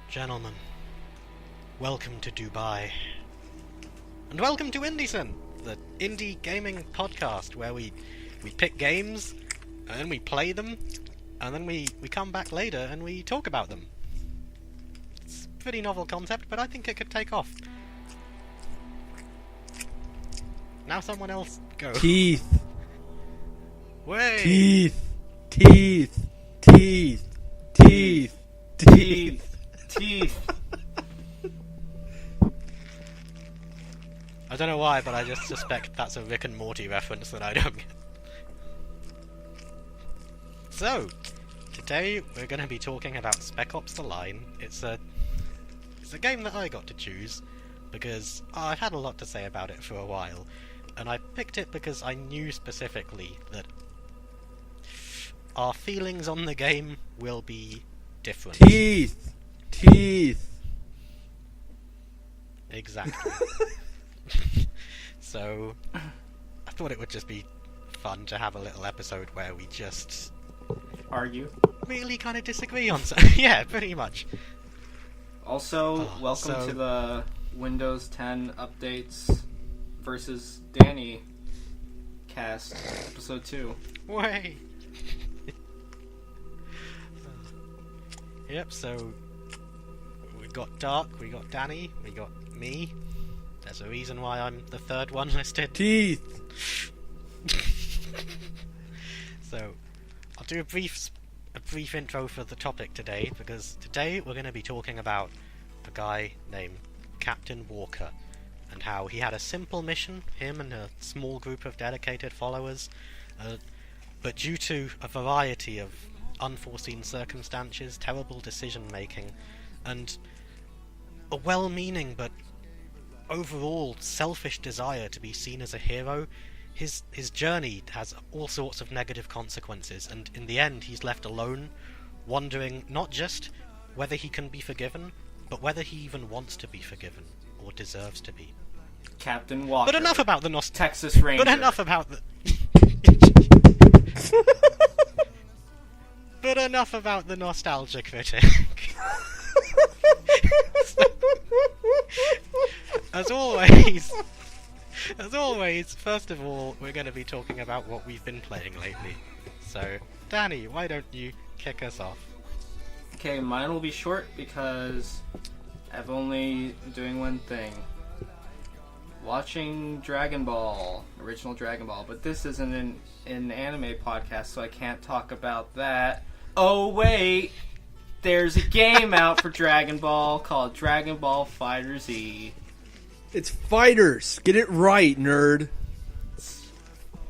Gentlemen, welcome to Dubai. And welcome to IndieCent, the indie gaming podcast where we pick games, and then we play them, and then we come back later and we talk about them. It's a pretty novel concept, but I think it could take off. Now someone else go. Teeth. Way. Teeth. Teeth. Teeth. Teeth. Teeth. Teeth. I don't know why, but I just suspect that's a Rick and Morty reference that I don't get. So, today we're going to be talking about Spec Ops: The Line. It's a game that I got to choose because I've had a lot to say about it for a while, and I picked it because I knew specifically that our feelings on the game will be different. Teeth. Teeth. Exactly. So, I thought it would just be fun to have a little episode where we just Argue. really kind of disagree on something. Yeah, pretty much. Also, welcome so- to the Windows 10 updates versus Danny cast, episode 2. Way. Yep, so we got Dark, we got Danny, we got me. There's a reason why I'm the third one listed. Teeth. So, I'll do a brief intro for the topic today, because today we're going to be talking about a guy named Captain Walker, and how he had a simple mission, him and a small group of dedicated followers, but due to a variety of unforeseen circumstances, terrible decision making, and a well-meaning but overall selfish desire to be seen as a hero, his journey has all sorts of negative consequences, and in the end he's left alone, wondering not just whether he can be forgiven, but whether he even wants to be forgiven, or deserves to be. Captain Walker. But enough about the Texas Ranger. But enough about the... But enough about the nostalgia critic. As always, first of all, we're going to be talking about what we've been playing lately. So, Danny, why don't you kick us off? Okay, mine will be short because I'm only doing one thing. Watching Dragon Ball, original Dragon Ball, but this isn't an anime podcast, so I can't talk about that. Oh wait, there's a game out for Dragon Ball called Dragon Ball FighterZ. It's fighters. Get it right, nerd.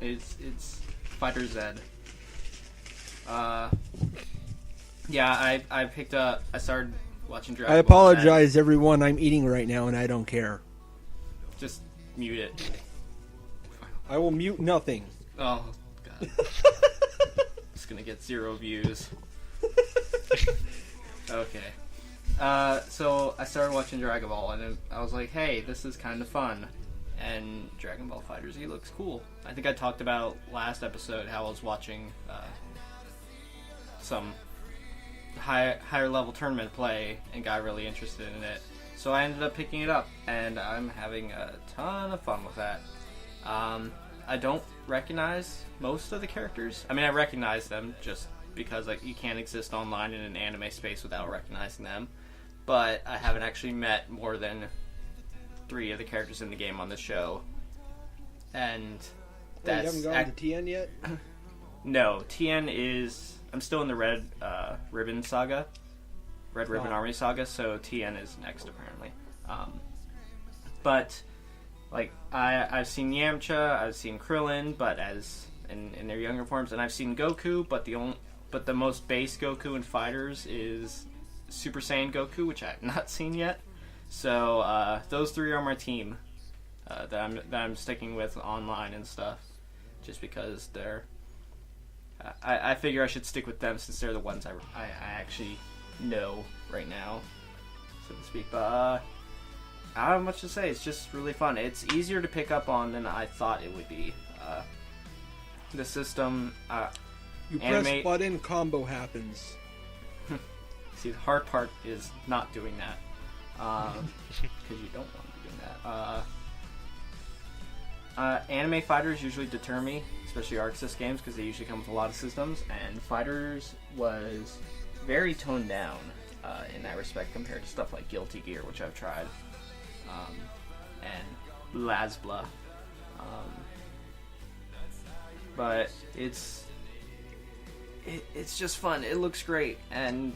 It's Fighter Z. Yeah, I started watching Dragon I Ball. apologize, everyone. I'm eating right now, and I don't care. Just mute it. I will mute nothing. Oh, God. Just gonna get 0 views. Okay. So I started watching Dragon Ball, and then I was like, hey, this is kind of fun. And Dragon Ball FighterZ looks cool. I think I talked about last episode how I was watching some higher level tournament play and got really interested in it. So I ended up picking it up, and I'm having a ton of fun with that. I don't recognize most of the characters. I mean, I recognize them just because you can't exist online in an anime space without recognizing them. But I haven't actually met more than 3 of the characters in the game on the show. And that's... you haven't gone to TN yet? No, TN is... I'm still in the Red Ribbon Saga. Red Ribbon Army Saga, so TN is next, apparently. But, I've seen Yamcha, I've seen Krillin, but as in their younger forms, and I've seen Goku, but the most base Goku in Fighters is Super Saiyan Goku, which I have not seen yet. So those 3 are my team that I'm sticking with online and stuff, just because they're. I figure I should stick with them since they're the ones I actually know right now, so to speak. But I don't have much to say. It's just really fun. It's easier to pick up on than I thought it would be. The system. You press button, combo happens. See, the hard part is not doing that. Because you don't want to be doing that. Anime fighters usually deter me, especially Arxis games, because they usually come with a lot of systems, and fighters was very toned down in that respect compared to stuff like Guilty Gear, which I've tried, and Lazbla. But it's just fun. It looks great, and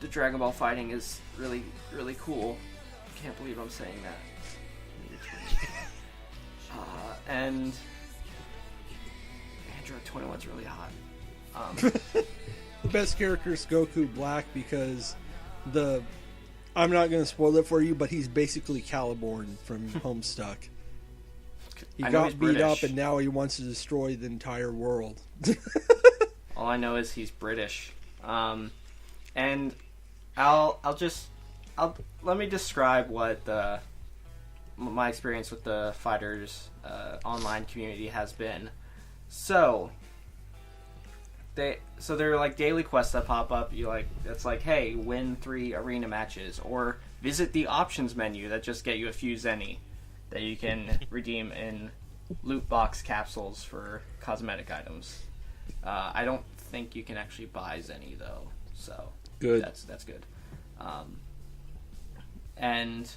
the Dragon Ball fighting is really, really cool. Can't believe I'm saying that. And Android 21's really hot. The best character is Goku Black because I'm not going to spoil it for you, but he's basically Caliborn from Homestuck. He got beat up and now he wants to destroy the entire world. All I know is he's British. And I'll let me describe what my experience with the fighters online community has been. So there are like daily quests that pop up. It's like, hey, win 3 arena matches, or visit the options menu that just get you a few zenny that you can redeem in loot box capsules for cosmetic items. I don't think you can actually buy zenny though, so good. That's good. And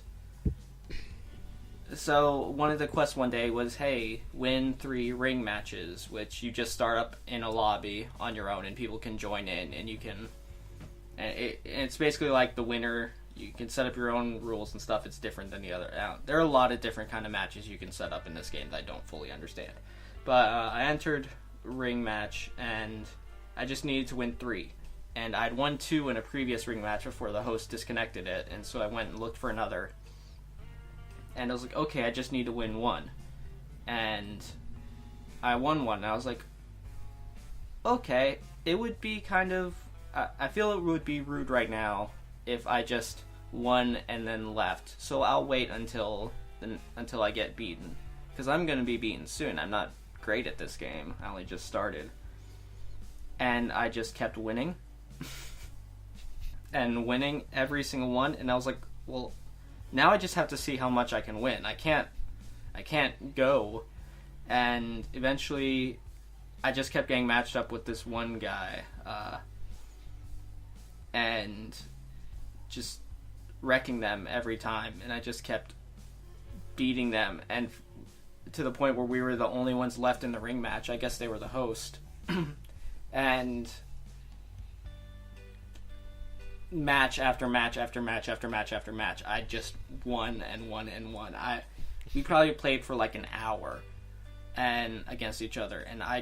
so one of the quests one day was, hey, win 3 ring matches, which you just start up in a lobby on your own and people can join in, and you can, and it's basically like the winner, you can set up your own rules and stuff. It's different than the other. There are a lot of different kind of matches you can set up in this game that I don't fully understand. But I entered ring match and I just needed to win 3. And I'd won 2 in a previous ring match before the host disconnected it, and so I went and looked for another. And I was like, okay, I just need to win 1. And I won 1, and I was like, okay, it would be kind of... I feel it would be rude right now if I just won and then left. So I'll wait until I get beaten. Because I'm going to be beaten soon. I'm not great at this game. I only just started. And I just kept winning. And winning every single one. And I was like, well, now I just have to see how much I can win. I can't go. And eventually I just kept getting matched up with this one guy. And just wrecking them every time. And I just kept beating them. And to the point where we were the only ones left in the ring match. I guess they were the host. And match after match after match after match after match, I just won and won and won. We probably played for like an hour and against each other, and I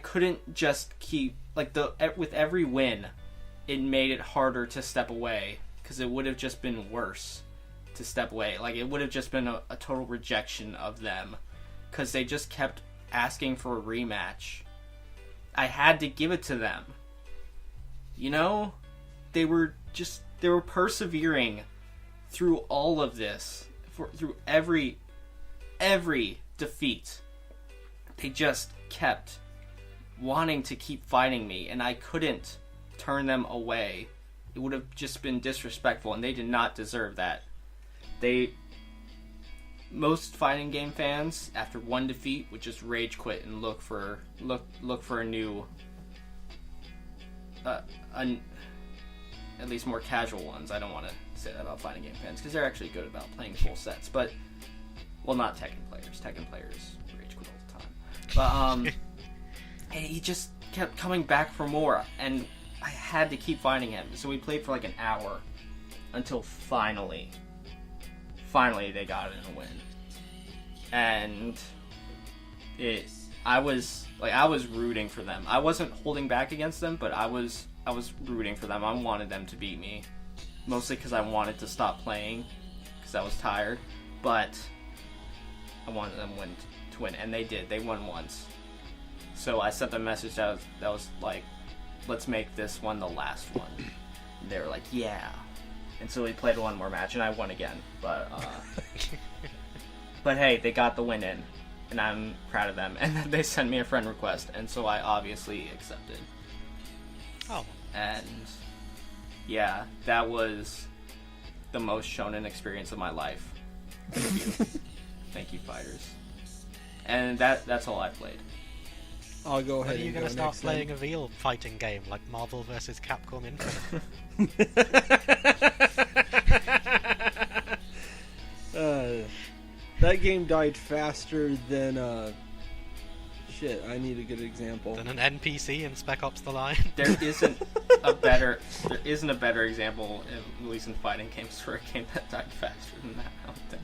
couldn't just keep with every win it made it harder to step away, because it would have just been worse to step away. Like, it would have just been a total rejection of them, because they just kept asking for a rematch. I had to give it to them. You know? They were persevering through all of this, through every defeat. They just kept wanting to keep fighting me, and I couldn't turn them away. It would have just been disrespectful, and they did not deserve that. Most fighting game fans, after one defeat, would just rage quit and look for a new, at least more casual ones. I don't want to say that about fighting game fans, because they're actually good about playing full sets. But, well, not Tekken players. Tekken players rage quit all the time. But and he just kept coming back for more, and I had to keep fighting him. So we played for like an hour until finally they got it in a win. And I was rooting for them. I wasn't holding back against them, but I was rooting for them. I wanted them to beat me, mostly because I wanted to stop playing, because I was tired. But I wanted them to win, and they did. They won once. So I sent them a message that was like, let's make this one the last one. And they were like, yeah. And so we played one more match, and I won again. But but hey, they got the win in, and I'm proud of them. And then they sent me a friend request, and so I obviously accepted. Oh, and yeah, that was the most shonen experience of my life. Thank you. Thank you, fighters. And that's all I played. I'll go ahead. When are you going to start next playing then. a real fighting game like Marvel vs. Capcom Infinite? That game died faster than shit. I need a good example. Than an NPC in Spec Ops: The Line? There isn't a better example, at least in fighting games, for a game that died faster than that. I don't think.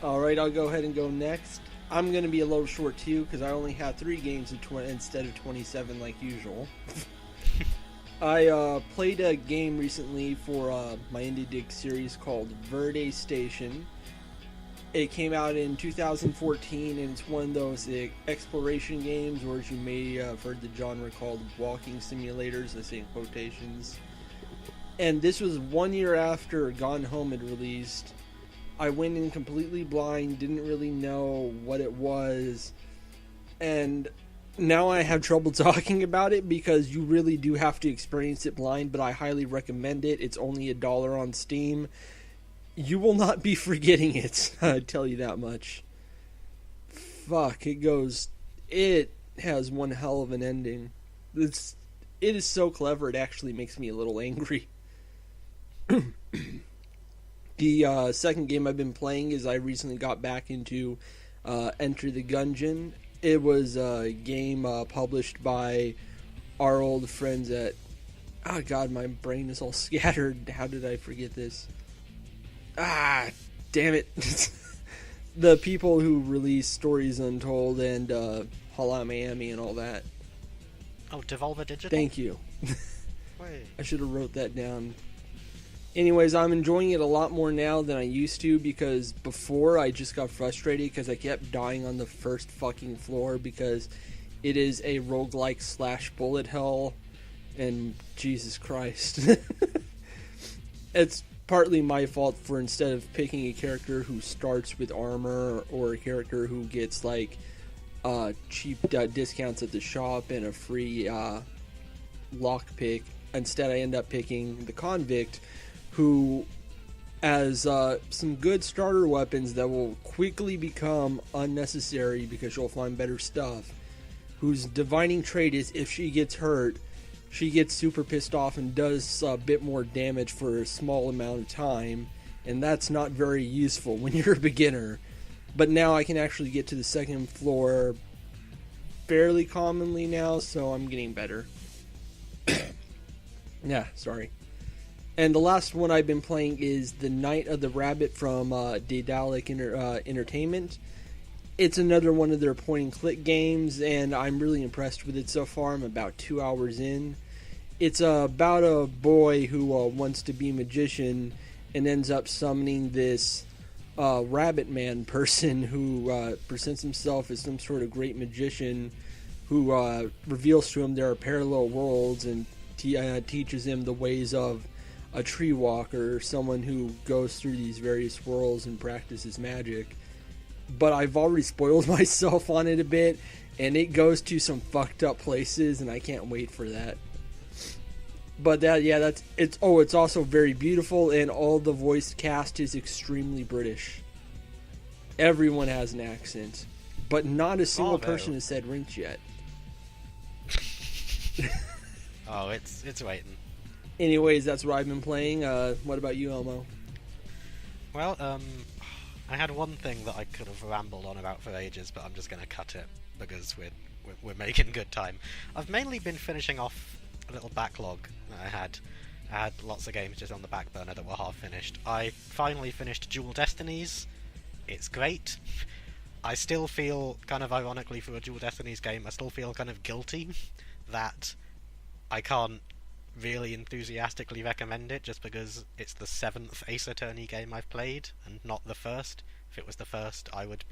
All right, I'll go ahead and go next. I'm going to be a little short too because I only had 3 games instead of 27 like usual. I played a game recently for my Indie Dig series called Verde Station. It came out in 2014, and it's one of those exploration games, or as you may have heard the genre called walking simulators, I say in quotations. And this was 1 year after Gone Home had released. I went in completely blind, didn't really know what it was, and now I have trouble talking about it because you really do have to experience it blind, but I highly recommend it. It's only $1 on Steam. You will not be forgetting it, I tell you that much. Fuck, it has one hell of an ending. It is so clever, it actually makes me a little angry. The second game I've been playing is I recently got back into Enter the Gungeon. It was a game published by our old friends at... Oh god, my brain is all scattered. How did I forget this? Ah, damn it. The people who released Stories Untold and Fallout Miami and all that. Oh, Devolver Digital? Thank you. Wait. I should have wrote that down. Anyways, I'm enjoying it a lot more now than I used to because before I just got frustrated because I kept dying on the first fucking floor because it is a roguelike / bullet hell, and Jesus Christ. It's partly my fault for instead of picking a character who starts with armor or a character who gets like cheap discounts at the shop and a free lockpick, instead I end up picking the convict, who has some good starter weapons that will quickly become unnecessary because you'll find better stuff, whose divining trait is if she gets hurt, she gets super pissed off and does a bit more damage for a small amount of time, and that's not very useful when you're a beginner. But now I can actually get to the second floor fairly commonly now, so I'm getting better. Yeah, sorry. And the last one I've been playing is The Night of the Rabbit from Daedalic Entertainment. It's another one of their point-and-click games, and I'm really impressed with it so far. I'm about 2 hours in. It's about a boy who wants to be a magician and ends up summoning this rabbit man person who presents himself as some sort of great magician who reveals to him there are parallel worlds and teaches him the ways of a tree walker, someone who goes through these various worlds and practices magic. But I've already spoiled myself on it a bit, and it goes to some fucked up places, and I can't wait for that. But it's also very beautiful, and all the voice cast is extremely British. Everyone has an accent, but not a single person has said Rinks yet. Oh, it's waiting. Anyways, that's what I've been playing. What about you, Elmo? Well, I had one thing that I could have rambled on about for ages, but I'm just going to cut it because we're making good time. I've mainly been finishing off a little backlog that I had. I had lots of games just on the back burner that were half finished. I finally finished Dual Destinies. It's great. I still feel, kind of ironically for a Dual Destinies game, I still feel kind of guilty that I can't really enthusiastically recommend it just because it's the 7th Ace Attorney game I've played and not the first. If it was the first, I would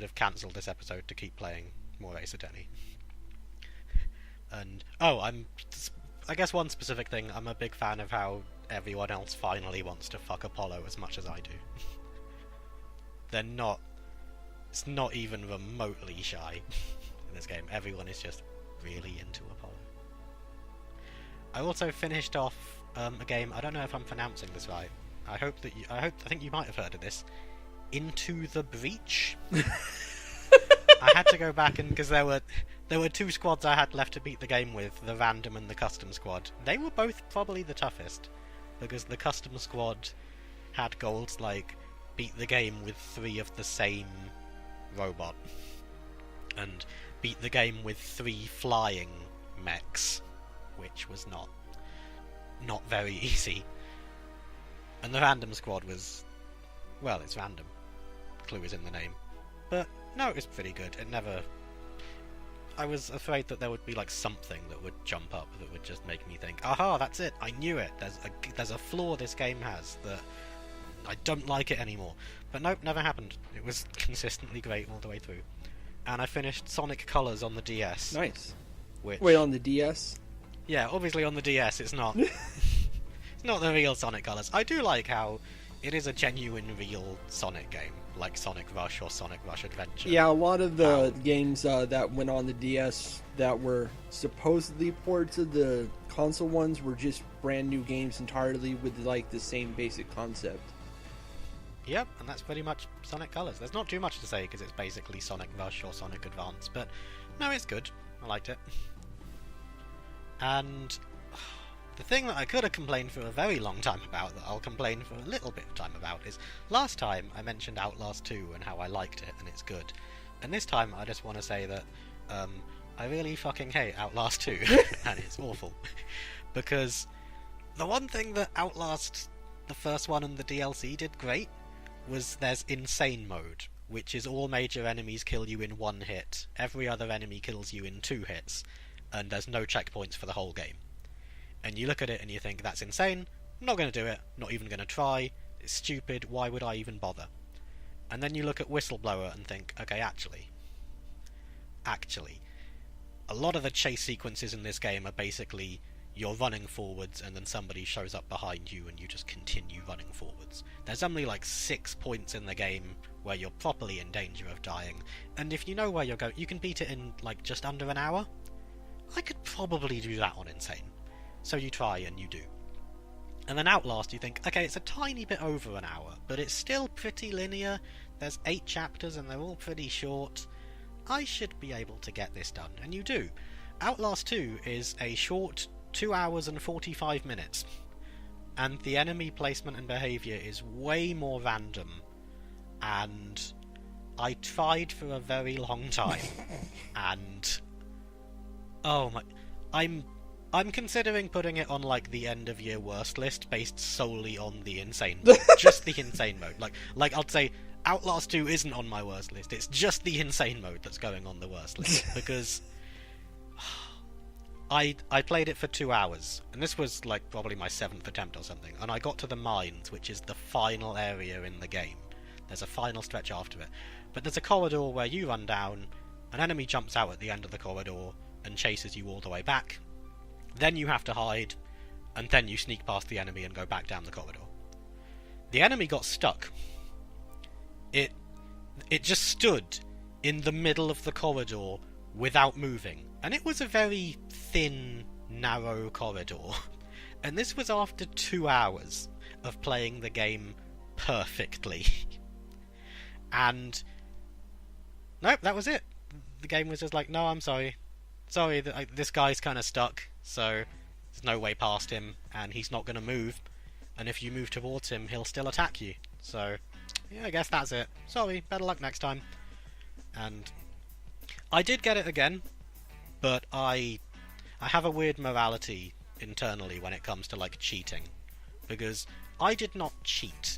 have cancelled this episode to keep playing more Ace Attorney. And I guess one specific thing, I'm a big fan of how everyone else finally wants to fuck Apollo as much as I do. It's not even remotely shy in this game. Everyone is just really into Apollo. I also finished off a game. I don't know if I'm pronouncing this right. I think you might have heard of this. Into the Breach. I had to go back because there were two squads I had left to beat the game with, the random and the custom squad. They were both probably the toughest, because the custom squad had goals like beat the game with 3 of the same robot, and beat the game with 3 flying mechs, which was not very easy. And the random squad was, well, it's random. Clue is in the name. But no, it was pretty good. I was afraid that there would be like something that would jump up that would just make me think, aha, that's it, I knew it. There's a flaw this game has that I don't like it anymore. But nope, never happened. It was consistently great all the way through. And I finished Sonic Colors on the DS. Nice. Wait, on the DS? Yeah, obviously on the DS it's not. It's not the real Sonic Colors. I do like how it is a genuine, real Sonic game, like Sonic Rush or Sonic Rush Adventure. Yeah, a lot of the games that went on the DS that were supposedly ports of the console ones were just brand new games entirely with like the same basic concept. Yep, and that's pretty much Sonic Colors. There's not too much to say because it's basically Sonic Rush or Sonic Advance, but no, it's good. I liked it. And the thing that I could have complained for a very long time about, that I'll complain for a little bit of time about, is last time I mentioned Outlast 2 and how I liked it and it's good. And this time I just want to say that I really fucking hate Outlast 2 and it's awful. Because the one thing that Outlast, the first one and the DLC did great, was there's Insane Mode, which is all major enemies kill you in 1 hit, every other enemy kills you in 2 hits, and there's no checkpoints for the whole game. And you look at it and you think, that's insane, I'm not going to do it, not even going to try, it's stupid, why would I even bother? And then you look at Whistleblower and think, okay, actually, a lot of the chase sequences in this game are basically you're running forwards and then somebody shows up behind you and you just continue running forwards. There's only like 6 points in the game where you're properly in danger of dying, and if you know where you're going, you can beat it in like just under an hour. I could probably do that on Insane. So you try and you do. And then Outlast, you think, okay, it's a tiny bit over an hour, but it's still pretty linear. There's 8 chapters and they're all pretty short. I should be able to get this done, and you do. Outlast 2 is a short 2 hours and 45 minutes, and the enemy placement and behaviour is way more random, and I tried for a very long time, and oh my, I'm considering putting it on like the end of year worst list based solely on the insane mode. Just the insane mode. Like I'd say Outlast 2 isn't on my worst list, it's just the insane mode that's going on the worst list, because I played it for 2 hours, and this was like probably my 7th attempt or something, and I got to the mines, which is the final area in the game. There's a final stretch after it, but there's a corridor where you run down, an enemy jumps out at the end of the corridor and chases you all the way back, then you have to hide, and then you sneak past the enemy and go back down the corridor. The enemy got stuck. It just stood in the middle of the corridor without moving, and it was a very thin, narrow corridor, and this was after 2 hours of playing the game perfectly. And nope, that was it. The game was just like, no, I'm sorry, this guy's kind of stuck, so there's no way past him, and he's not going to move, and if you move towards him, he'll still attack you, so yeah, I guess that's it. Sorry, better luck next time. And I did get it again, but I have a weird morality internally when it comes to like cheating, because I did not cheat.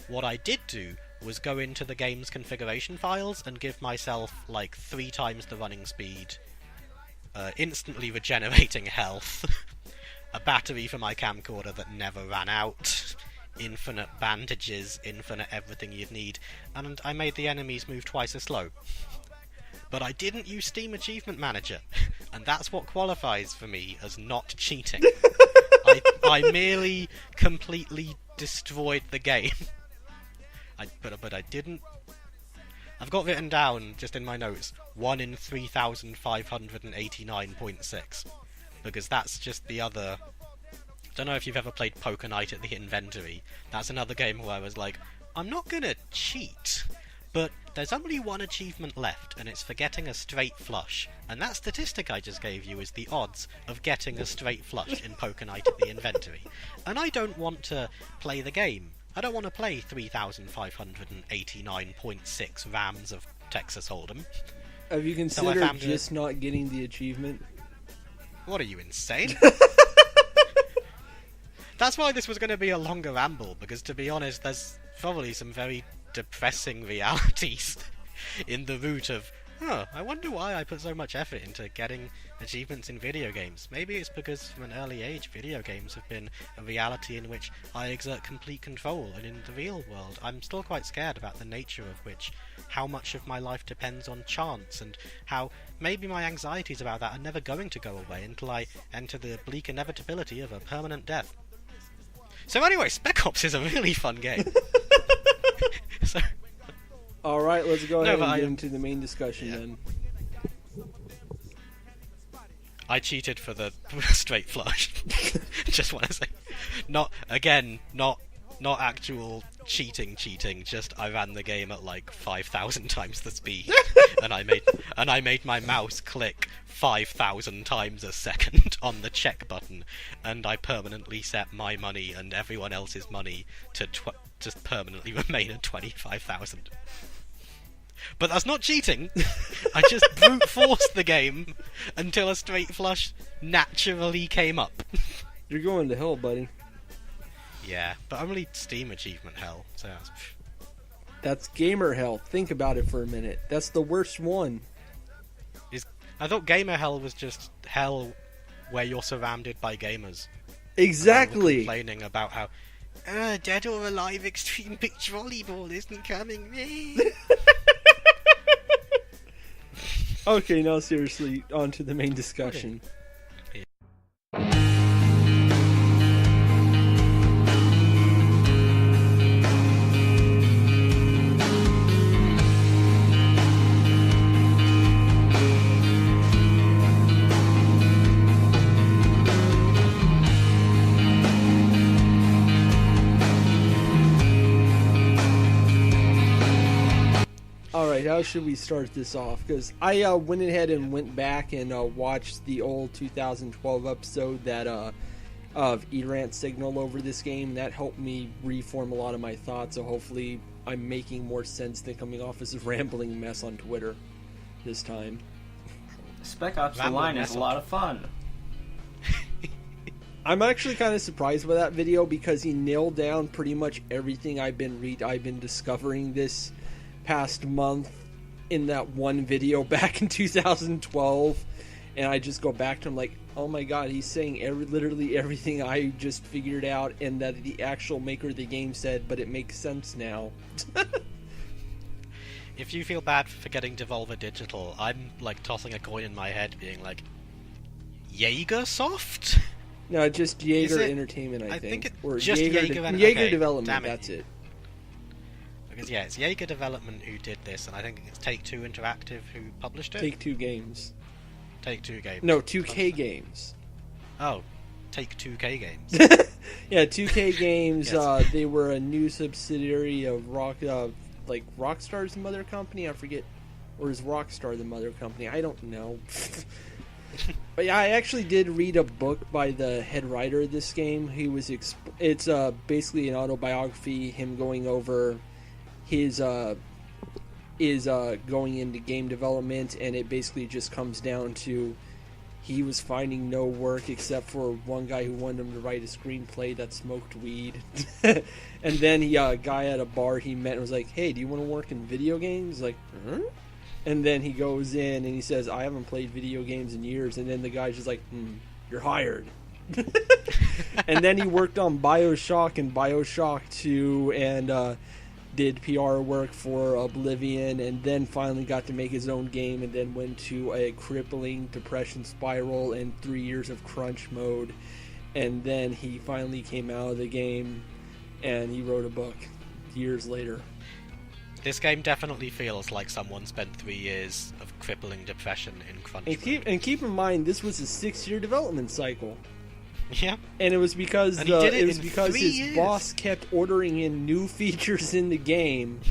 What I did do was go into the game's configuration files and give myself like 3 times the running speed, instantly regenerating health, a battery for my camcorder that never ran out, infinite bandages, infinite everything you'd need, and I made the enemies move twice as slow. But I didn't use Steam Achievement Manager, and that's what qualifies for me as not cheating. I merely completely destroyed the game. But I didn't I've got written down, just in my notes, 1 in 3,589.6. Because that's just the other... I don't know if you've ever played Poker Night at the Inventory. That's another game where I was like, I'm not gonna cheat, but there's only one achievement left, and it's for getting a straight flush. And that statistic I just gave you is the odds of getting a straight flush in Poker Night at the Inventory. And I don't want to play the game. I don't want to play 3,589.6 rams of Texas Hold'em. Have you considered just not getting the achievement? What are you, insane? That's why this was going to be a longer ramble, because to be honest, there's probably some very depressing realities in the root of, I wonder why I put so much effort into getting achievements in video games. Maybe it's because from an early age, video games have been a reality in which I exert complete control, and in the real world, I'm still quite scared about the nature of which, how much of my life depends on chance, and how maybe my anxieties about that are never going to go away until I enter the bleak inevitability of a permanent death. So anyway, Spec Ops is a really fun game. So, alright, let's go ahead and get into the main discussion then. I cheated for the straight flush. Just want to say. Not actual cheating, just I ran the game at like 5,000 times the speed. and I made my mouse click 5,000 times a second on the check button, and I permanently set my money and everyone else's money to just permanently remain at 25,000. But that's not cheating. I just brute forced the game until a straight flush naturally came up. You're going to hell, buddy. Yeah, but only Steam achievement hell, so that's gamer hell. Think about it for a minute. That's the worst one. I thought gamer hell was just hell where you're surrounded by gamers. Exactly. Complaining about how Dead or Alive Extreme Beach Volleyball isn't coming. Okay, now seriously, on to the main discussion. Okay. Alright, how should we start this off? Because I went ahead and went back and watched the old 2012 episode that of Errant Signal over this game. That helped me reform a lot of my thoughts, so hopefully I'm making more sense than coming off as a rambling mess on Twitter this time. Spec Ops The Line is a lot of fun. I'm actually kind of surprised by that video because he nailed down pretty much everything I've been discovering this past month in that one video back in 2012, and I just go back to him like, oh my god, he's saying literally everything I just figured out and that the actual maker of the game said, but it makes sense now. If you feel bad for forgetting Devolver Digital, I'm like tossing a coin in my head being like, Jaegersoft? No, just Jaeger Entertainment, I think. Or just Jaeger Development, that's it. Because yeah, it's Jaeger Development who did this, and I think it's Take-Two Interactive who published it. Take-Two Games. Take-Two Games. No, 2K Games. Oh, Take-2K Games. Yeah, 2K Games. Yes. They were a new subsidiary of Rockstar's the mother company. I forget, or is Rockstar the mother company? I don't know. But yeah, I actually did read a book by the head writer of this game. It's basically an autobiography, him going over his going into game development, and it basically just comes down to he was finding no work except for one guy who wanted him to write a screenplay that smoked weed. And then a guy at a bar he met and was like, hey, do you want to work in video games? He's like, huh? And then he goes in and he says, I haven't played video games in years. And then the guy's just like, you're hired. And then he worked on BioShock and BioShock 2 and did PR work for Oblivion, and then finally got to make his own game, and then went to a crippling depression spiral and 3 years of crunch mode. And then he finally came out of the game and he wrote a book years later. This game definitely feels like someone spent 3 years of crippling depression in crunch mode. And keep in mind, this was a 6-year development cycle. Yeah. And it was because And he did it in his 3 years. boss kept ordering in new features in the game.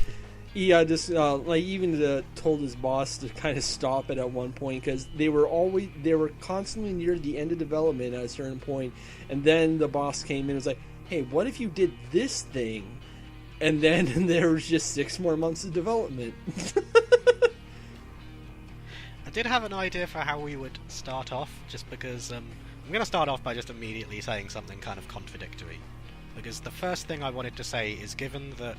He just told his boss to kind of stop it at one point, because they were constantly near the end of development at a certain point, and then the boss came in and was like, "Hey, what if you did this thing?" And then there was just 6 more months of development. I did have an idea for how we would start off, just because I'm going to start off by just immediately saying something kind of contradictory. Because the first thing I wanted to say is, given that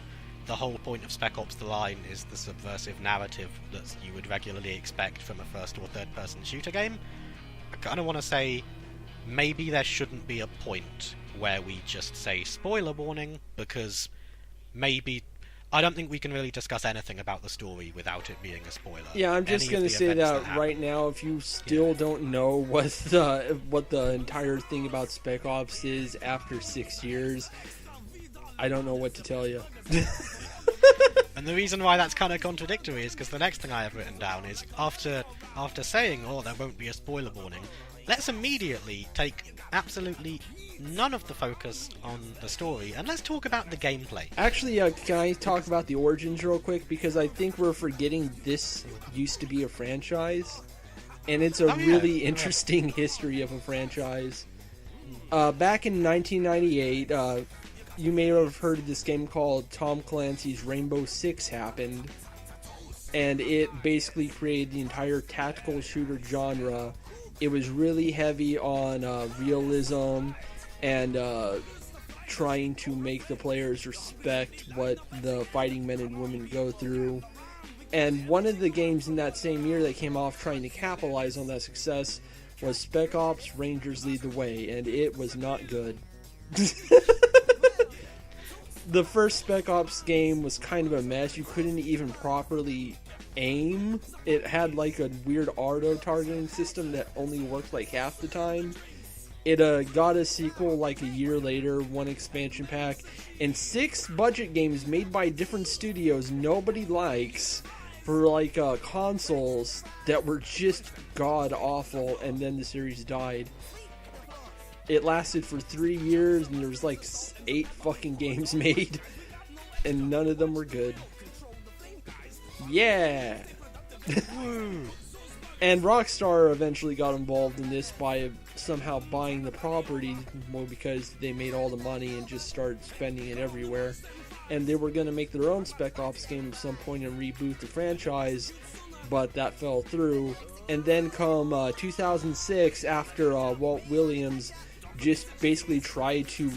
the whole point of Spec Ops: The Line is the subversive narrative that you would regularly expect from a first or third person shooter game, I kind of want to say maybe there shouldn't be a point where we just say spoiler warning, because maybe I don't think we can really discuss anything about the story without it being a spoiler. Yeah, I'm just going to say that right now, if you still don't know what the entire thing about Spec Ops is after 6 years, I don't know what to tell you. And the reason why that's kind of contradictory is because the next thing I have written down is, after saying, oh, there won't be a spoiler warning, let's immediately take absolutely none of the focus on the story, and let's talk about the gameplay. Actually, can I talk about the origins real quick? Because I think we're forgetting this used to be a franchise, and it's a really interesting history of a franchise. Back in 1998, you may have heard of this game called Tom Clancy's Rainbow Six happened, and it basically created the entire tactical shooter genre. It was really heavy on realism and trying to make the players respect what the fighting men and women go through. And one of the games in that same year that came off trying to capitalize on that success was Spec Ops: Rangers Lead the Way, and it was not good. The first Spec Ops game was kind of a mess. You couldn't even properly aim. It had like a weird auto targeting system that only worked like half the time. It got a sequel like a year later, 1 expansion pack, and 6 budget games made by different studios nobody likes for like consoles that were just god awful, and then the series died. It lasted for 3 years, and there was like 8 fucking games made, and none of them were good. Yeah! And Rockstar eventually got involved in this by somehow buying the property, more because they made all the money and just started spending it everywhere. And they were going to make their own Spec Ops game at some point and reboot the franchise, but that fell through. And then come 2006, after Walt Williams just basically tried to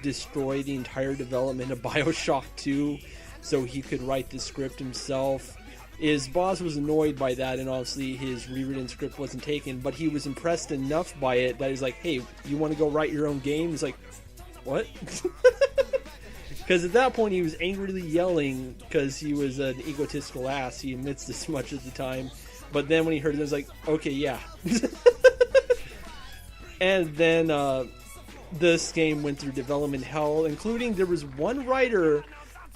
destroy the entire development of BioShock 2 so he could write the script himself. His boss was annoyed by that, and obviously his rewritten script wasn't taken, but he was impressed enough by it that he's like, hey, you want to go write your own game? He's like, what? Because at that point he was angrily yelling because he was an egotistical ass. He admits this much at the time. But then when he heard it, he was like, okay, yeah. And then this game went through development hell, including there was one writer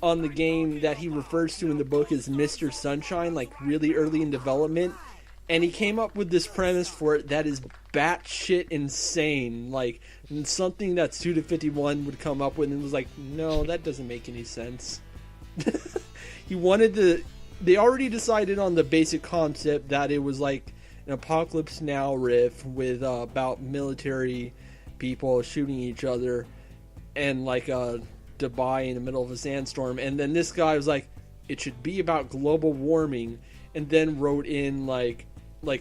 on the game that he refers to in the book as Mr. Sunshine, like really early in development. And he came up with this premise for it that is batshit insane. Like something that Suda51 would come up with and was like, no, that doesn't make any sense. He wanted to... They already decided on the basic concept that it was like an Apocalypse Now riff with about military people shooting each other and like Dubai in the middle of a sandstorm. And then this guy was like, it should be about global warming, and then wrote in like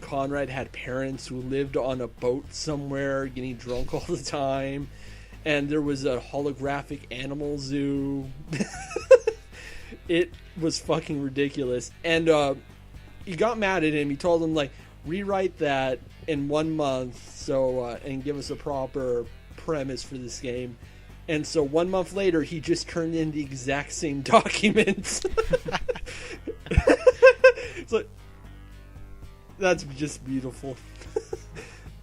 Conrad had parents who lived on a boat somewhere getting drunk all the time, and there was a holographic animal zoo. It was fucking ridiculous. And he got mad at him. He told him, like, rewrite that in 1 month so and give us a proper premise for this game. And so 1 month later, he just turned in the exact same documents. It's like, that's just beautiful.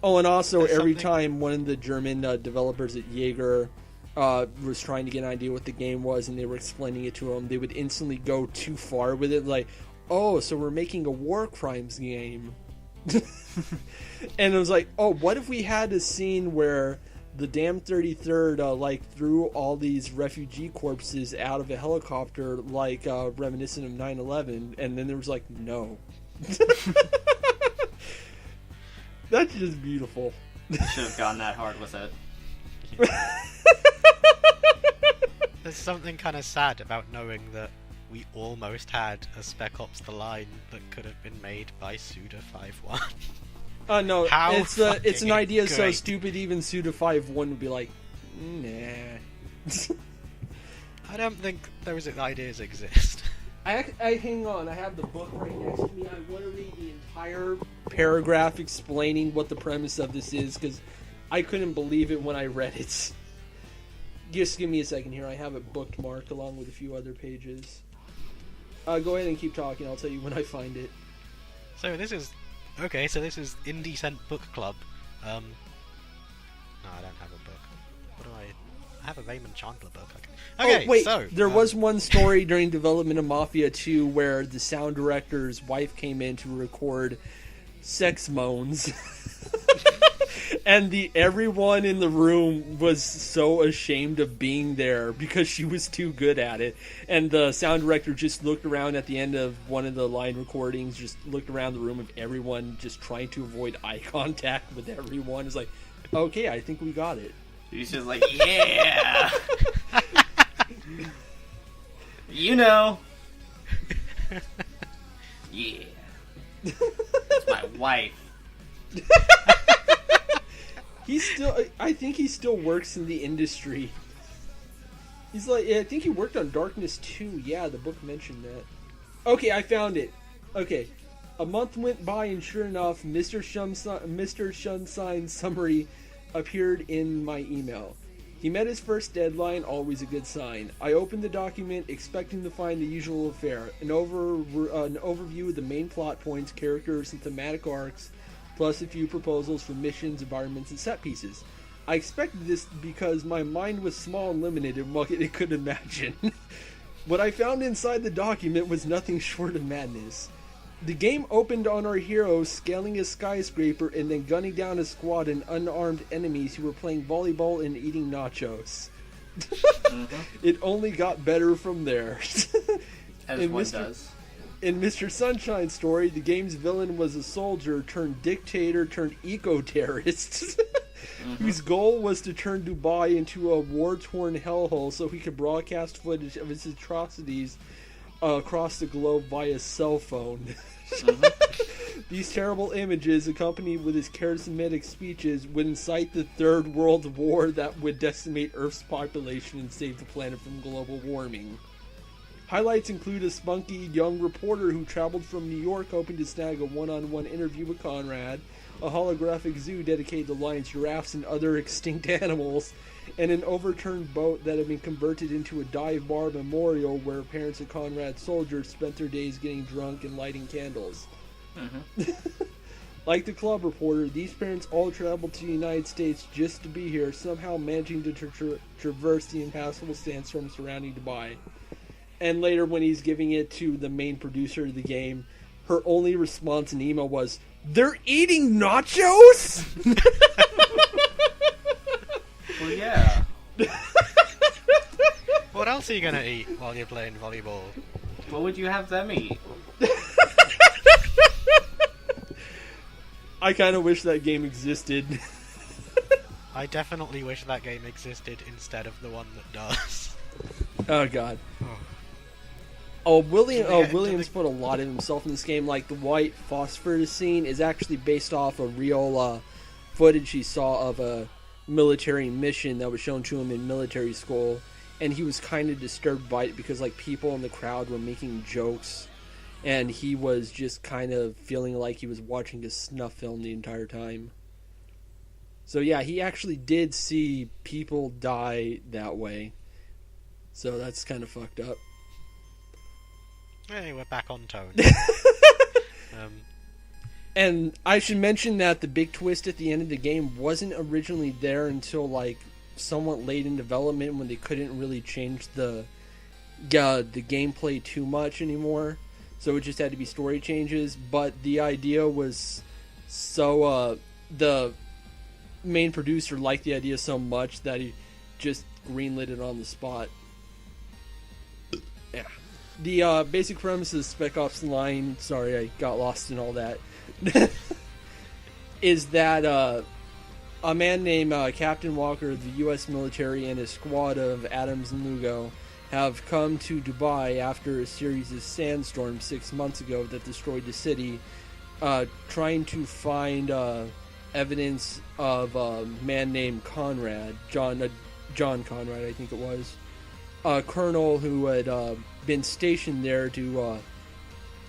Oh, and also every time one of the German developers at Jaeger was trying to get an idea what the game was, and they were explaining it to him, they would instantly go too far with it, like, oh, so we're making a war crimes game. And it was like, oh, what if we had a scene where the damn 33rd like threw all these refugee corpses out of a helicopter, like reminiscent of 9/11, and then there was like, no. That's just beautiful. Should have gone that hard with it. There's something kind of sad about knowing that we almost had a Spec Ops The Line that could have been made by Suda51. No, How it's an idea so great. stupid even Suda51 would be like, nah. I don't think those ideas exist. I hang on, I have the book right next to me. I want to read the entire paragraph explaining what the premise of this is, because I couldn't believe it when I read it. Just give me a second here. I have it bookmarked along with a few other pages. Go ahead and keep talking. I'll tell you when I find it. So this is IndieCent Book Club. No, I don't have a book. What do I have? A Raymond Chandler book. Okay, oh wait, so there was one story during development of Mafia 2 where the sound director's wife came in to record sex moans. And everyone in the room was so ashamed of being there because she was too good at it. And the sound director just looked around at the end of one of the line recordings, just looked around the room of everyone, just trying to avoid eye contact with everyone. It's like, okay, I think we got it. He's just like, yeah! You know! Yeah. That's my wife. I think he still works in the industry. He's like, yeah, I think he worked on Darkness 2. Yeah, the book mentioned that. Okay, I found it. Okay. A month went by and sure enough, Mr. Shunshine's summary appeared in my email. He met his first deadline, always a good sign. I opened the document, expecting to find the usual affair. An overview of the main plot points, characters, and thematic arcs, plus a few proposals for missions, environments, and set pieces. I expected this because my mind was small and limited in what it could imagine. What I found inside the document was nothing short of madness. The game opened on our hero scaling a skyscraper and then gunning down a squad of unarmed enemies who were playing volleyball and eating nachos. It only got better from there. As one does. In Mr. Sunshine's story, the game's villain was a soldier turned dictator turned eco-terrorist whose goal was to turn Dubai into a war-torn hellhole so he could broadcast footage of his atrocities across the globe via cell phone. These terrible images, accompanied with his charismatic speeches, would incite the Third World War that would decimate Earth's population and save the planet from global warming. Highlights include a spunky young reporter who traveled from New York hoping to snag a one-on-one interview with Conrad, a holographic zoo dedicated to lions, giraffes, and other extinct animals, and an overturned boat that had been converted into a dive bar memorial where parents of Conrad's soldiers spent their days getting drunk and lighting candles. Like the club reporter, these parents all traveled to the United States just to be here, somehow managing to traverse the impassable sandstorm surrounding Dubai. And later, when he's giving it to the main producer of the game, her only response in email was, "They're eating nachos?" Well, yeah. What else are you gonna eat while you're playing volleyball? What would you have them eat? I kind of wish that game existed. I definitely wish that game existed instead of the one that does. Oh god. Oh. Williams put a lot of himself in this game. Like the white phosphorus scene is actually based off of real footage he saw of a military mission that was shown to him in military school, and he was kind of disturbed by it because like people in the crowd were making jokes, and he was just kind of feeling like he was watching a snuff film the entire time. So yeah, he actually did see people die that way. So that's kind of fucked up. Hey, we're back on tone. And I should mention that the big twist at the end of the game wasn't originally there until like somewhat late in development when they couldn't really change the gameplay too much anymore. So it just had to be story changes. But the idea was so the main producer liked the idea so much that he just greenlit it on the spot. Yeah. The basic premise of Spec Ops Line, sorry I got lost in all that, is that a man named Captain Walker of the U.S. military and a squad of Adams and Lugo have come to Dubai after a series of sandstorms 6 months ago that destroyed the city, trying to find evidence of a man named Conrad, John Conrad, I think it was, a colonel who had been stationed there to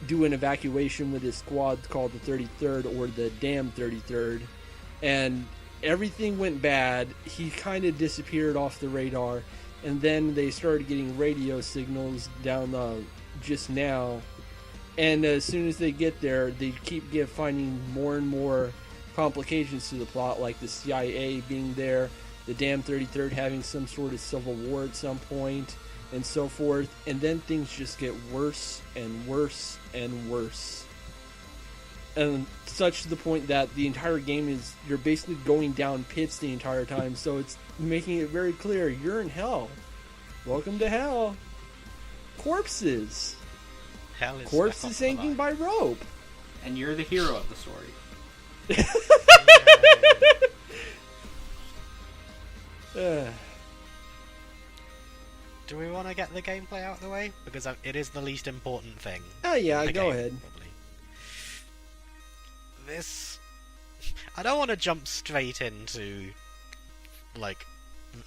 do an evacuation with his squad called the 33rd, or the damn 33rd, and everything went bad. He kind of disappeared off the radar, and then they started getting radio signals down just now, and as soon as they get there, they keep finding more and more complications to the plot, like the CIA being there, the damn 33rd having some sort of civil war at some point, and so forth, and then things just get worse and worse and worse. And such to the point that the entire game is, you're basically going down pits the entire time, so it's making it very clear, you're in hell. Welcome to hell. Corpses. Hell is Corpses hanging by rope. And you're the hero of the story. Do we want to get the gameplay out of the way? Because it is the least important thing. Oh yeah, in the go game, ahead. Probably. I don't want to jump straight into, like,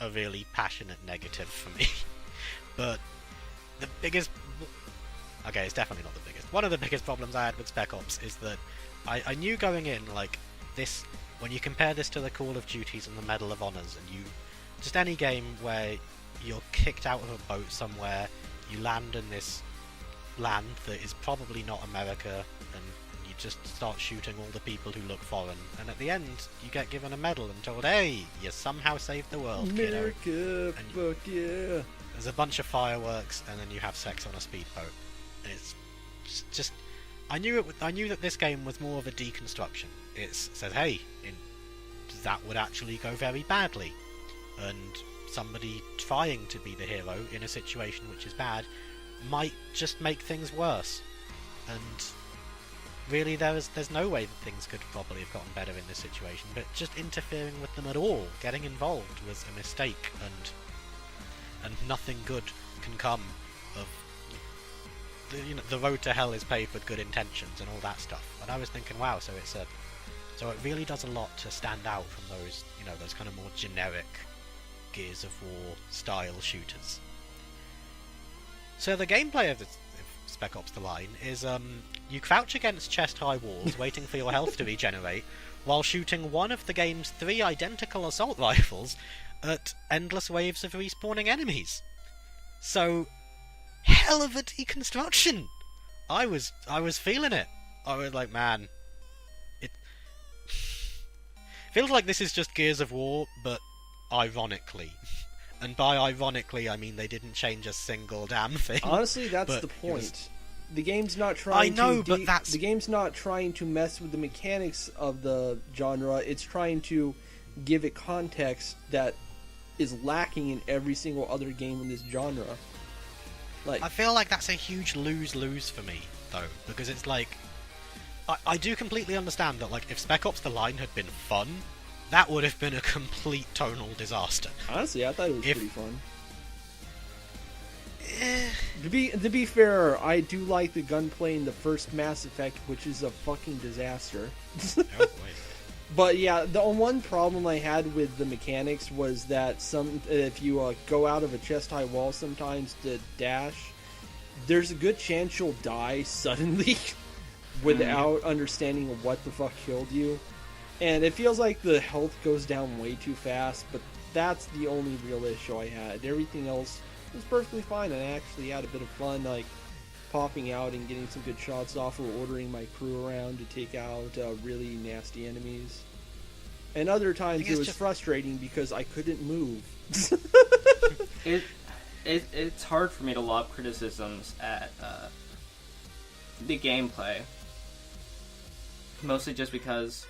a really passionate negative for me. But the biggest... Okay, it's definitely not the biggest. One of the biggest problems I had with Spec Ops is that I knew going in, like, this... When you compare this to the Call of Duties and the Medal of Honors, and you... Just any game where you're kicked out of a boat somewhere, you land in this land that is probably not America, and you just start shooting all the people who look foreign, and at the end you get given a medal and told, hey, you somehow saved the world, America, kiddo. fuck yeah. There's a bunch of fireworks, and then you have sex on a speedboat. It's just... I knew that this game was more of a deconstruction. It says, hey, that would actually go very badly, and somebody trying to be the hero in a situation which is bad might just make things worse. And really, there's no way that things could probably have gotten better in this situation, but just interfering with them at all, getting involved, was a mistake, and nothing good can come of... The road to hell is paved with good intentions and all that stuff. And I was thinking, wow, so it really does a lot to stand out from those, those kind of more generic Gears of War style shooters. So the gameplay of Spec Ops The Line is you crouch against chest-high walls waiting for your health to regenerate while shooting one of the game's 3 identical assault rifles at endless waves of respawning enemies. So, hell of a deconstruction! I was feeling it. I was like, man, it feels like this is just Gears of War, but ironically. And by ironically, I mean they didn't change a single damn thing. Honestly, that's the point. The game's not trying the game's not trying to mess with the mechanics of the genre. It's trying to give it context that is lacking in every single other game in this genre. Like, I feel like that's a huge lose-lose for me, though, because it's like... I do completely understand that, like, if Spec Ops The Line had been fun, that would have been a complete tonal disaster. Honestly, I thought it was pretty fun. To be fair, I do like the gunplay in the first Mass Effect, which is a fucking disaster. Oh, boy. But yeah, the one problem I had with the mechanics was that if you go out of a chest-high wall sometimes to dash, there's a good chance you'll die suddenly without understanding what the fuck killed you. And it feels like the health goes down way too fast, but that's the only real issue I had. Everything else was perfectly fine, and I actually had a bit of fun, like popping out and getting some good shots off, or ordering my crew around to take out really nasty enemies. And other times think it it's was just- frustrating because I couldn't move. It's hard for me to lob criticisms at the gameplay, mostly just because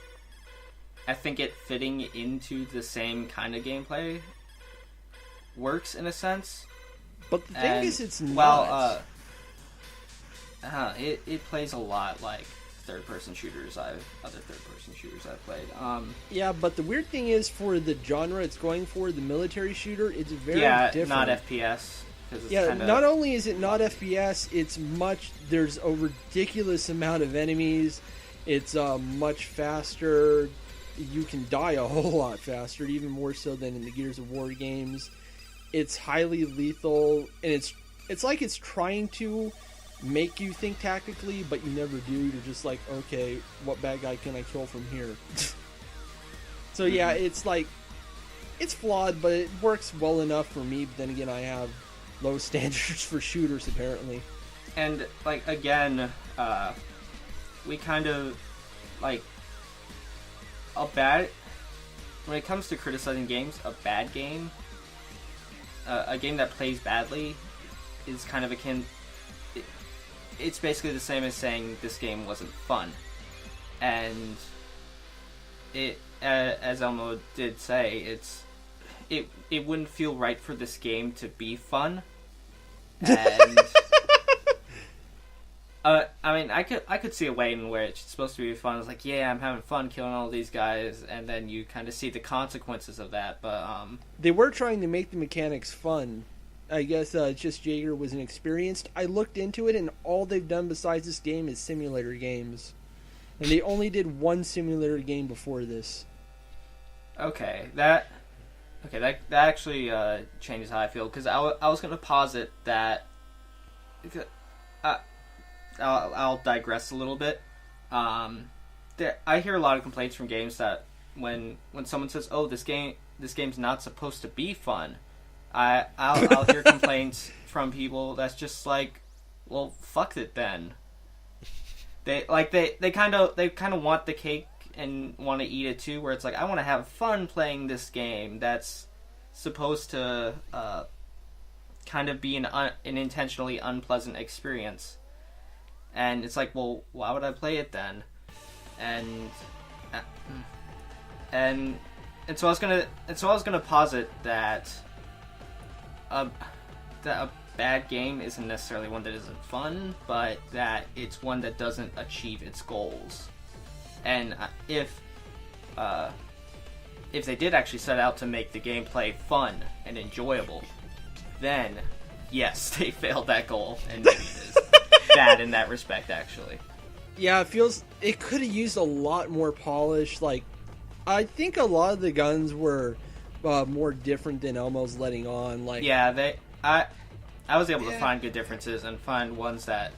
I think it fitting into the same kind of gameplay works in a sense. But the thing is, it's not. Well, it plays a lot like other third-person shooters I've played. Yeah, but the weird thing is, for the genre it's going for, the military shooter, it's very different. Not FPS. It's Yeah, kinda... not only is it not FPS, it's there's a ridiculous amount of enemies. It's much faster. You can die a whole lot faster, even more so than in the Gears of War games. It's highly lethal, and it's like it's trying to make you think tactically, but you never do. You're just like, okay, what bad guy can I kill from here? So yeah, it's like, it's flawed, but it works well enough for me. But then again, I have low standards for shooters, apparently. And, like, again, we kind of, like, when it comes to criticizing games, a bad game, a game that plays badly is kind of akin, it's basically the same as saying this game wasn't fun. And it, as Elmo did say, it wouldn't feel right for this game to be fun. And I mean, I could see a way in where it's supposed to be fun. It's like, yeah, I'm having fun killing all these guys, and then you kind of see the consequences of that. But they were trying to make the mechanics fun. I guess just Jaeger was inexperienced. I looked into it, and all they've done besides this game is simulator games, and they only did one simulator game before this. that actually changes how I feel, because I was going to posit that. I'll digress a little bit. I hear a lot of complaints from games that when someone says, "Oh, this game's not supposed to be fun," I'll hear complaints from people that's just like, "Well, fuck it then." They kind of want the cake and want to eat it too. Where it's like, I want to have fun playing this game that's supposed to kind of be an intentionally unpleasant experience. And it's like, well, why would I play it then? And so I was gonna posit that a bad game isn't necessarily one that isn't fun, but that it's one that doesn't achieve its goals. And if they did actually set out to make the gameplay fun and enjoyable, then yes, they failed that goal, and maybe it is bad in that respect, actually. Yeah, it could have used a lot more polish. Like, I think a lot of the guns were more different than Elmo's letting on. Like, yeah, I was able to find good differences and find ones that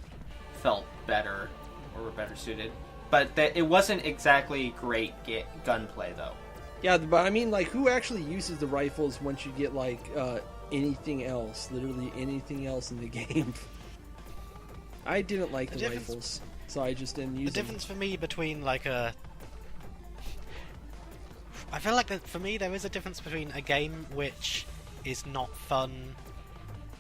felt better or were better suited. But it wasn't exactly great gunplay, though. Yeah, but I mean, like, who actually uses the rifles once you get, like, anything else? Literally anything else in the game. I didn't like the rifles, so I just didn't use them. The difference for me between, like, I feel like that for me there is a difference between a game which is not fun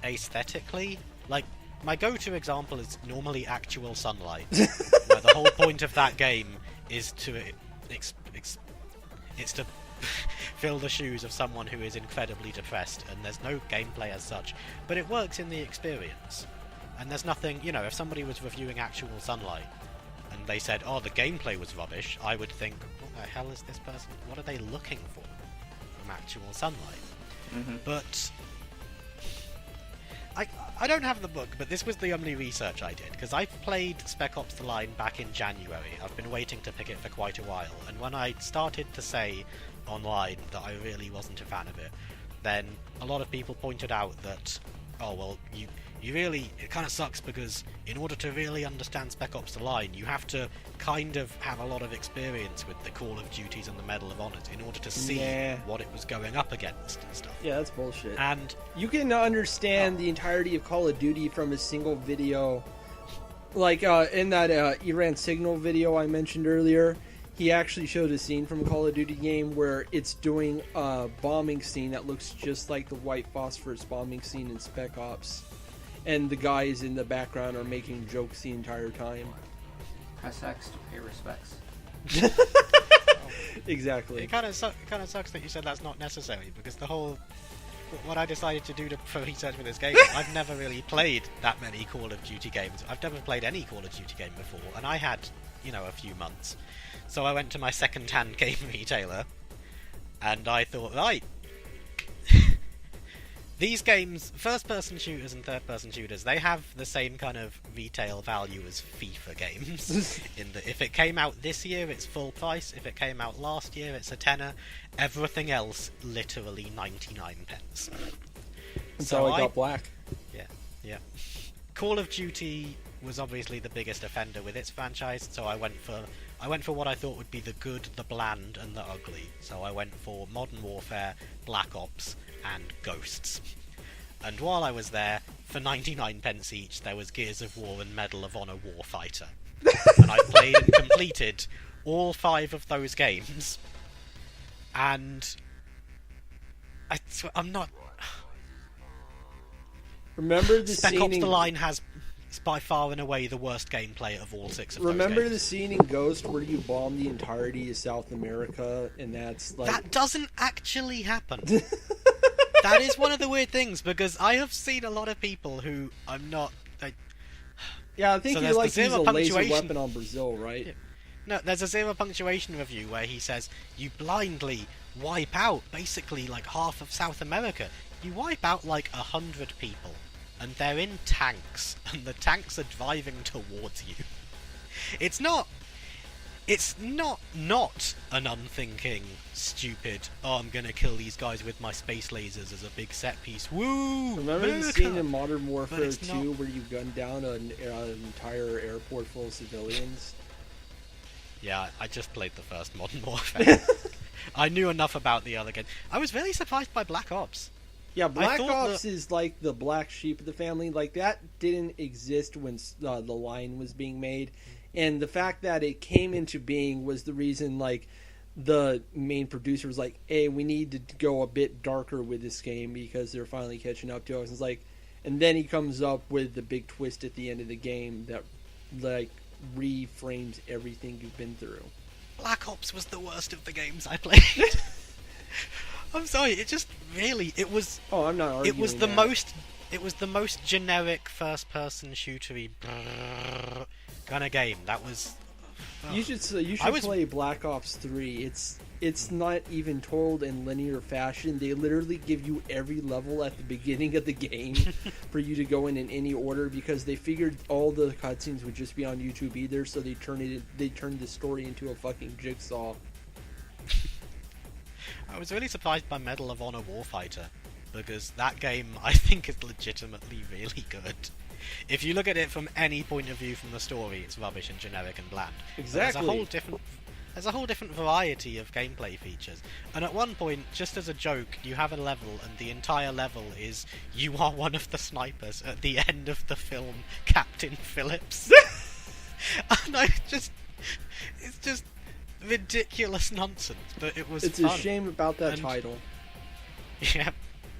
aesthetically. Like, my go-to example is normally Actual Sunlight, where the whole point of that game is to it's to fill the shoes of someone who is incredibly depressed, and there's no gameplay as such, but it works in the experience. And there's nothing, if somebody was reviewing Actual Sunlight and they said, "Oh, the gameplay was rubbish," I would think, what the hell is this person, what are they looking for from Actual Sunlight? Mm-hmm. But I don't have the book, but this was the only research I did, because I played Spec Ops: The Line back in January. I've been waiting to pick it for quite a while, and when I started to say online that I really wasn't a fan of it, then a lot of people pointed out that, oh, well, it kind of sucks, because in order to really understand Spec Ops: The Line, you have to kind of have a lot of experience with the Call of Duties and the Medal of Honors in order to see what it was going up against and stuff. Yeah, that's bullshit. And you can understand the entirety of Call of Duty from a single video. Like, in that Iran Signal video I mentioned earlier, he actually showed a scene from a Call of Duty game where it's doing a bombing scene that looks just like the white phosphorus bombing scene in Spec Ops. And the guys in the background are making jokes the entire time. Press X to pay respects. Exactly. It kind of sucks that you said that's not necessary, because what I decided to do for research for this game, I've never really played that many Call of Duty games. I've never played any Call of Duty game before, and I had, a few months. So I went to my second-hand game retailer, and I thought, right, these games, first-person shooters and third-person shooters, they have the same kind of retail value as FIFA games. In that if it came out this year, it's full price. If it came out last year, it's a tenner. Everything else, literally 99 pence. So I got black. Yeah. Call of Duty was obviously the biggest offender with its franchise, so I went for what I thought would be the good, the bland, and the ugly. So I went for Modern Warfare, Black Ops, and Ghosts. And while I was there, for 99 pence each, there was Gears of War and Medal of Honor Warfighter. And I played and completed all 5 of those games. And I'm not... Remember the Spec scene Ops in... The Line has by far and away the worst gameplay of all 6 of those Remember games. the scene in Ghost where you bomb the entirety of South America, and that's like... That doesn't actually happen. That is one of the weird things, because I have seen a lot of people who I'm not... Yeah, I think So you there's like the to use a zero laser punctuation. weapon on Brazil, right? Yeah. No, there's a zero punctuation review where he says, you blindly wipe out basically like half of South America. You wipe out like 100 people, and they're in tanks, and the tanks are driving towards you. It's not an unthinking, stupid, I'm gonna kill these guys with my space lasers as a big set piece. Woo! Remember America! the scene in Modern Warfare it's 2 not. where you gunned down an entire airport full of civilians? Yeah, I just played the first Modern Warfare. I knew enough about the other game. I was really surprised by Black Ops. Yeah, Black thought Ops is like the black sheep of the family. Like, that didn't exist when the line was being made. And the fact that it came into being was the reason, like, the main producer was like, hey, we need to go a bit darker with this game because they're finally catching up to us. It's like, and then he comes up with the big twist at the end of the game that, like, reframes everything you've been through. Black Ops was the worst of the games I played. I'm sorry, it just really, it was... Oh, I'm not arguing It was the that. It was the most generic first-person shootery kind of game. That was... You should play Black Ops 3. It's not even told in linear fashion. They literally give you every level at the beginning of the game for you to go in any order because they figured all the cutscenes would just be on YouTube either, so they turned the story into a fucking jigsaw. I was really surprised by Medal of Honor Warfighter, because that game, I think, is legitimately really good. If you look at it from any point of view from the story, it's rubbish and generic and bland. Exactly. But there's a whole different variety of gameplay features. And at one point, just as a joke, you have a level, and the entire level is you are one of the snipers at the end of the film Captain Phillips. And it's just ridiculous nonsense, but it was It's fun. a shame about that title. Yeah.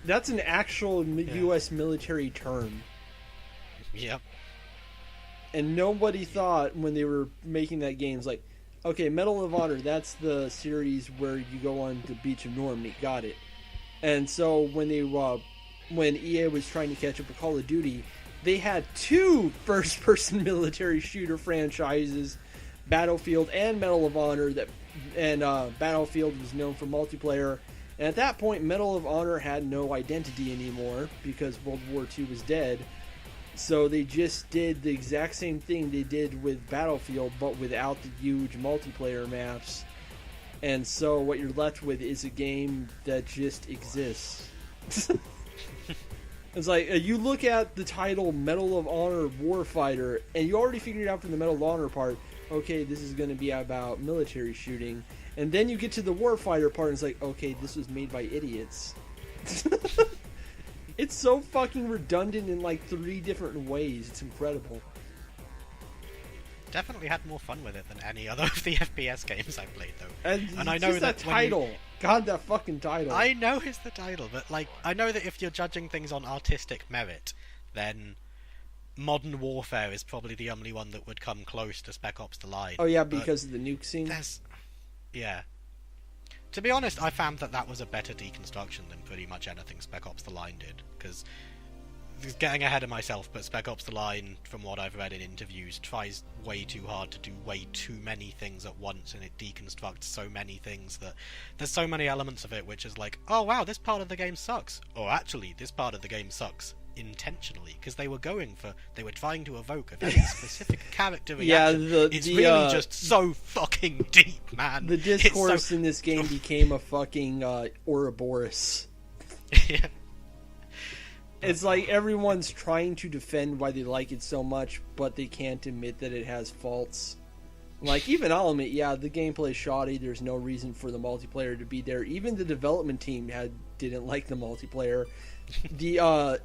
That's an actual U.S. military term. Yep. And nobody thought when they were making that game, it's like, okay, Medal of Honor, that's the series where you go on the beach of Normandy. Got it. And so when EA was trying to catch up with Call of Duty, they had 2 first-person military shooter franchises, Battlefield and Medal of Honor, and Battlefield was known for multiplayer. And at that point, Medal of Honor had no identity anymore because World War II was dead. So they just did the exact same thing they did with Battlefield, but without the huge multiplayer maps. And so what you're left with is a game that just exists. It's like, you look at the title Medal of Honor Warfighter, and you already figured out from the Medal of Honor part, okay, this is going to be about military shooting. And then you get to the Warfighter part, and it's like, okay, this was made by idiots. It's so fucking redundant in like 3 different ways. It's incredible. definitely had more fun with it than any other of the FPS games I played, though. And I know just that title. God, that fucking title. I know it's the title, but like, I know that if you're judging things on artistic merit, then Modern Warfare is probably the only one that would come close to Spec Ops: The Line. Oh yeah, because of the nuke scene. Yeah. To be honest, I found that was a better deconstruction than pretty much anything Spec Ops: The Line did, because getting ahead of myself, but Spec Ops: The Line, from what I've read in interviews, tries way too hard to do way too many things at once, and it deconstructs so many things that there's so many elements of it which is like, oh wow, this part of the game sucks, or actually this part of the game sucks intentionally, because they were trying to evoke a very specific character reaction. Yeah, it's really just so fucking deep, man. The discourse in this game became a fucking Ouroboros. Yeah. It's like everyone's trying to defend why they like it so much, but they can't admit that it has faults. Like, even I'll admit, yeah, the gameplay's shoddy, there's no reason for the multiplayer to be there. Even the development team didn't like the multiplayer. The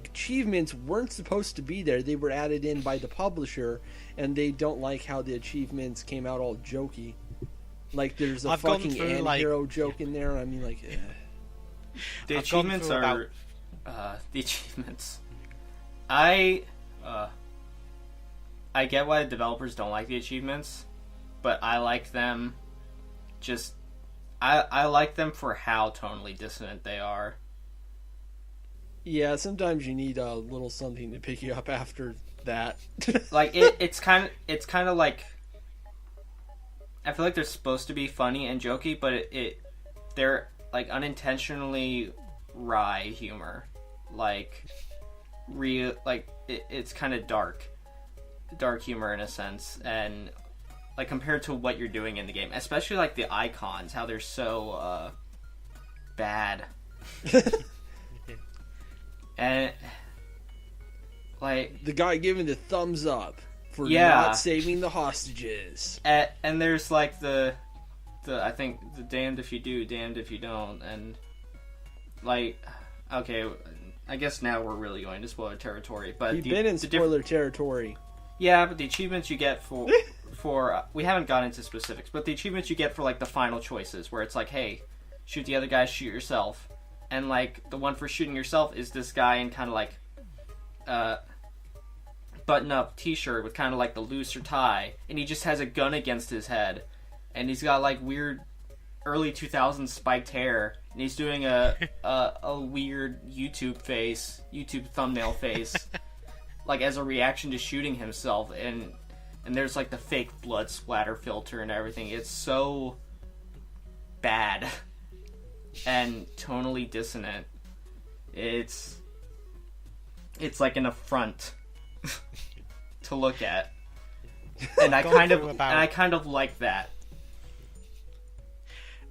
achievements weren't supposed to be there. They were added in by the publisher, and they don't like how the achievements came out all jokey. Like, there's a fucking anti-hero joke in there. I mean, like... The achievements are... the achievements. I get why the developers don't like the achievements, but I like them I like them for how tonally dissonant they are. Yeah, sometimes you need a little something to pick you up after that. Like it's kind of like, I feel like they're supposed to be funny and jokey, but they're like unintentionally wry humor. Like it's kind of dark humor in a sense, and like compared to what you're doing in the game, especially like the icons, how they're so bad. And like the guy giving the thumbs up for not saving the hostages, and there's like the I think the damned if you do, damned if you don't, and like, okay, I guess now we're really going to spoiler territory, but we've been in spoiler territory. Yeah, but the achievements you get for we haven't gotten into specifics, but the achievements you get for like the final choices, where it's like, hey, shoot the other guy, shoot yourself. And, like, the one for shooting yourself is this guy in kind of, like, button-up t-shirt with kind of, like, the looser tie. And he just has a gun against his head. And he's got, like, weird early 2000s spiked hair. And he's doing a weird YouTube thumbnail face, like, as a reaction to shooting himself. And there's, like, the fake blood splatter filter and everything. It's so bad. And tonally dissonant. It's like an affront to look at, and I kind of like that.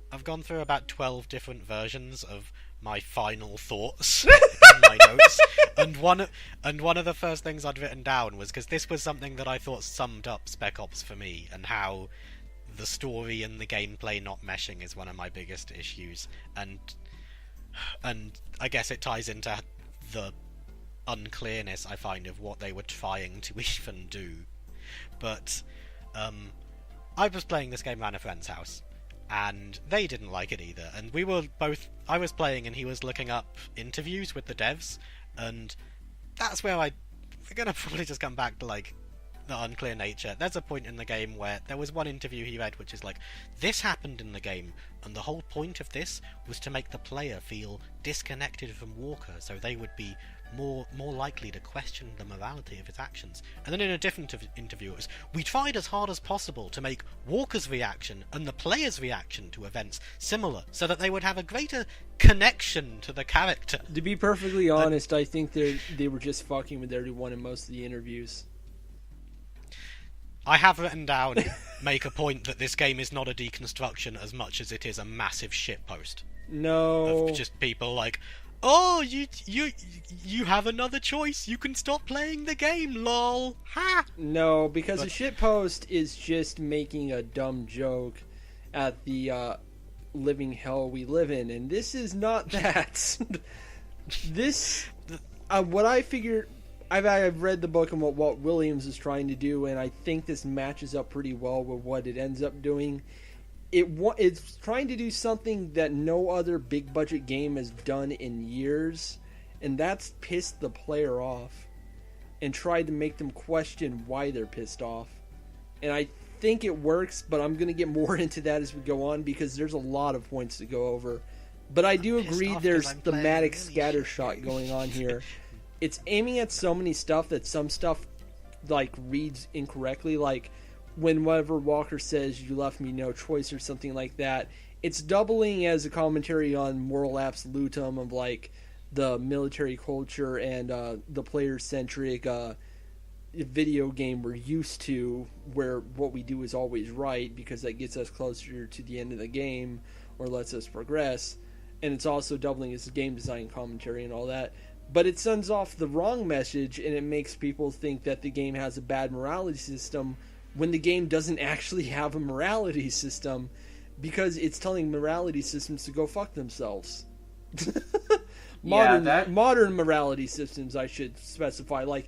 I've gone through about 12 different versions of my final thoughts in my notes, and one of the first things I'd written down was, because this was something that I thought summed up Spec Ops for me, and how the story and the gameplay not meshing is one of my biggest issues, and I guess it ties into the unclearness I find of what they were trying to even do. But I was playing this game around a friend's house, and they didn't like it either, and I was playing and he was looking up interviews with the devs, and that's where we're gonna probably just come back to, like, the unclear nature. There's a point in the game where there was one interview he read which is like, this happened in the game, and the whole point of this was to make the player feel disconnected from Walker, so they would be more likely to question the morality of his actions. And then in a different interview it was, we tried as hard as possible to make Walker's reaction and the player's reaction to events similar, so that they would have a greater connection to the character. To be perfectly honest, I think they were just fucking with everyone in most of the interviews. I have written down, make a point that this game is not a deconstruction as much as it is a massive shitpost. No. Of just people like, oh, you have another choice. You can stop playing the game, lol. Ha! No, because a shitpost is just making a dumb joke at the living hell we live in, and this is not that. This, what I figured I've read the book and what Walt Williams is trying to do, and I think this matches up pretty well with what it ends up doing. It's trying to do something that no other big budget game has done in years, and that's pissed the player off and tried to make them question why they're pissed off. And I think it works, but I'm going to get more into that as we go on because there's a lot of points to go over. But I do agree there's thematic scattershot going on here. It's aiming at so many stuff that some stuff like reads incorrectly, like whenever Walker says you left me no choice or something like that. It's doubling as a commentary on moral absolutum of like the military culture and the player-centric video game we're used to, where what we do is always right because that gets us closer to the end of the game or lets us progress. And it's also doubling as a game design commentary and all that. But it sends off the wrong message, and it makes people think that the game has a bad morality system when the game doesn't actually have a morality system, because it's telling morality systems to go fuck themselves. Modern morality systems, I should specify, like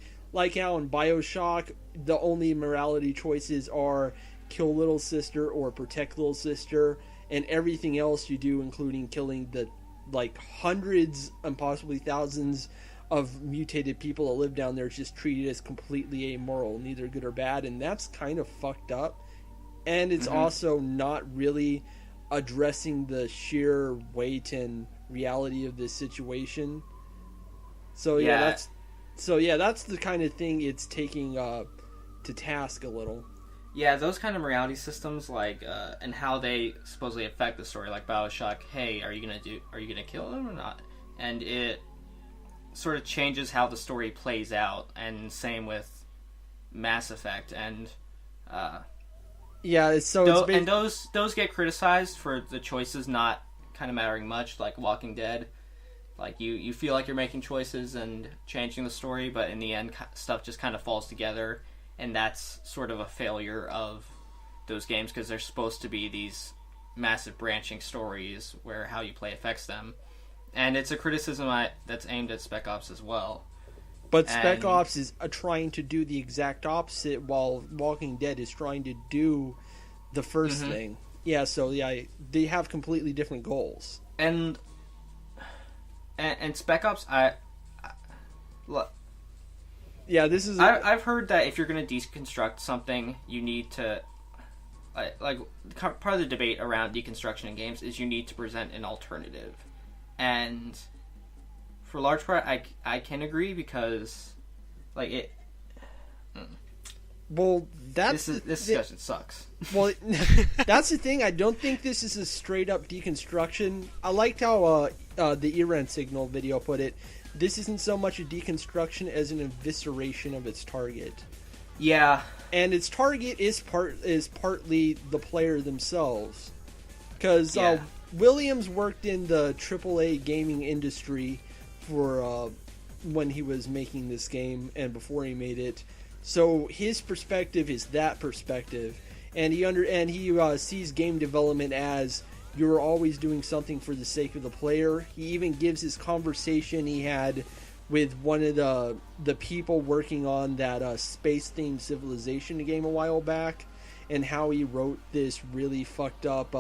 how in BioShock the only morality choices are kill little sister or protect little sister, and everything else you do, including killing the like hundreds and possibly thousands of mutated people that live down there, is just treated as completely amoral, neither good or bad, and that's kind of fucked up. And it's also not really addressing the sheer weight and reality of this situation. So that's the kind of thing it's taking to task a little. Yeah, those kind of morality systems, like, and how they supposedly affect the story, like BioShock. Hey, are you gonna kill them or not? And it sort of changes how the story plays out. And same with Mass Effect, and and those get criticized for the choices not kind of mattering much, like Walking Dead. Like you feel like you're making choices and changing the story, but in the end, stuff just kind of falls together. And that's sort of a failure of those games because they're supposed to be these massive branching stories where how you play affects them. And it's a criticism that's aimed at Spec Ops as well. But Spec Ops is trying to do the exact opposite, while Walking Dead is trying to do the first thing. Yeah, so they have completely different goals. And Spec Ops, this is. I've heard that if you're going to deconstruct something, you need to, like part of the debate around deconstruction in games is you need to present an alternative, and for large part, I can agree because, like it. Well, this discussion sucks. Well, that's the thing. I don't think this is a straight up deconstruction. I liked how the Iran Signal video put it. This isn't so much a deconstruction as an evisceration of its target. Yeah. And its target is partly the player themselves. Because Williams worked in the AAA gaming industry for when he was making this game and before he made it. So his perspective is that perspective. And he sees game development as you're always doing something for the sake of the player. He even gives his conversation he had with one of the people working on that space-themed Civilization game a while back, and how he wrote this really fucked up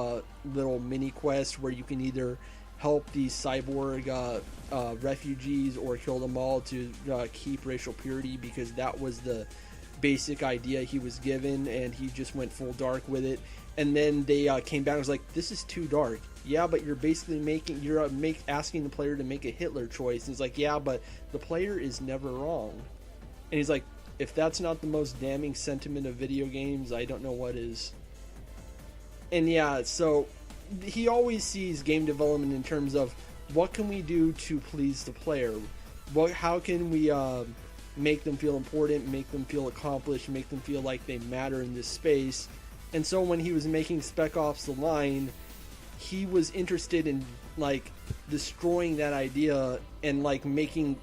little mini quest where you can either help these cyborg refugees or kill them all to keep racial purity, because that was the basic idea he was given, and he just went full dark with it. And then they came back and was like, this is too dark. Yeah, but you're basically asking the player to make a Hitler choice. And he's like, yeah, but the player is never wrong. And he's like, if that's not the most damning sentiment of video games, I don't know what is. And yeah, so he always sees game development in terms of what can we do to please the player? How can we make them feel important, make them feel accomplished, make them feel like they matter in this space? And so when he was making Spec Ops: The Line, he was interested in like destroying that idea and like making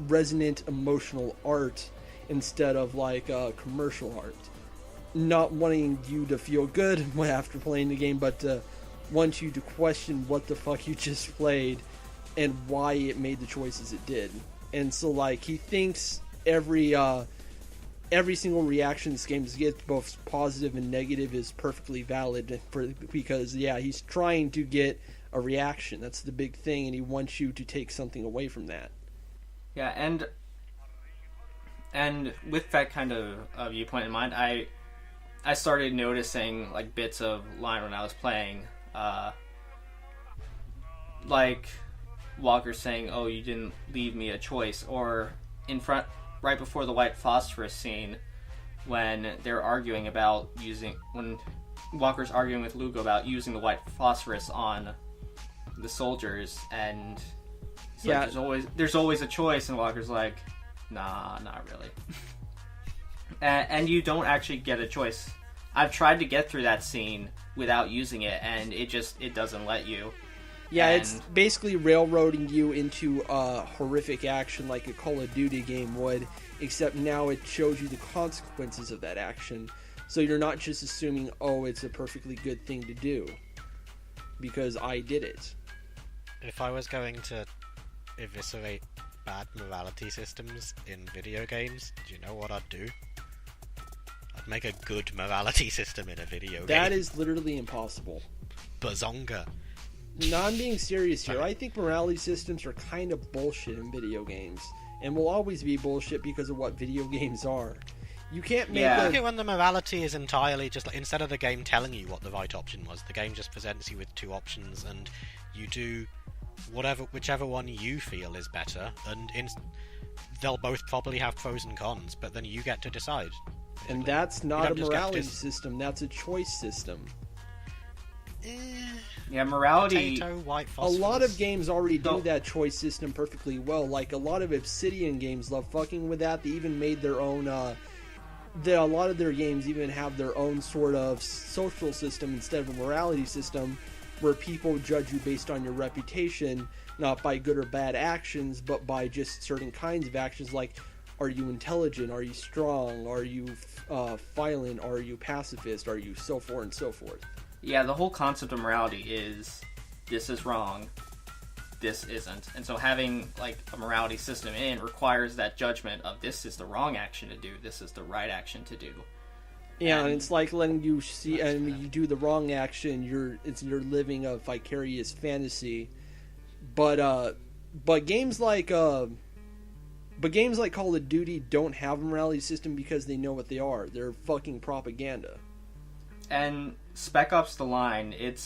resonant emotional art instead of like commercial art. Not wanting you to feel good after playing the game, but want you to question what the fuck you just played and why it made the choices it did. and so like he thinks every single reaction this game gets, both positive and negative, is perfectly valid because he's trying to get a reaction. That's the big thing, and he wants you to take something away from that. Yeah, and with that kind of viewpoint in mind, I started noticing like bits of line when I was playing, like Walker saying, "Oh, you didn't leave me a choice," or in front right before the white phosphorus scene when they're arguing about when Walker's arguing with Lugo about using the white phosphorus on the soldiers, and he's like, there's always a choice, and Walker's like, nah, not really. and you don't actually get a choice. I've tried to get through that scene without using it, and it doesn't let you. Yeah, it's basically railroading you into horrific action like a Call of Duty game would, except now it shows you the consequences of that action. So you're not just assuming, oh, it's a perfectly good thing to do, because I did it. If I was going to eviscerate bad morality systems in video games, do you know what I'd do? I'd make a good morality system in a video game. That is literally impossible. Bazonga. No, I'm being serious here. I think morality systems are kind of bullshit in video games, and will always be bullshit because of what video games are. You can't make I think when the morality is entirely just like, instead of the game telling you what the right option was, the game just presents you with two options, and you do whichever one you feel is better, and they'll both probably have pros and cons, but then you get to decide. Basically. And that's not a morality system, that's a choice system. Yeah, morality... Potato, white a phosphorus. lot of games already do that choice system perfectly well. Like, a lot of Obsidian games love fucking with that. They even made their own... a lot of their games even have their own sort of social system instead of a morality system, where people judge you based on your reputation, not by good or bad actions, but by just certain kinds of actions, like, are you intelligent, are you strong, are you violent, are you pacifist, are you so forth and so forth. Yeah, the whole concept of morality is, this is wrong, this isn't. And so having, like, a morality system requires that judgment of, this is the wrong action to do, this is the right action to do. Yeah, and it's like letting you see, and you do the wrong action, you're living a vicarious fantasy. But games like Call of Duty don't have a morality system because they know what they are. They're fucking propaganda. And Spec Ops: The Line, it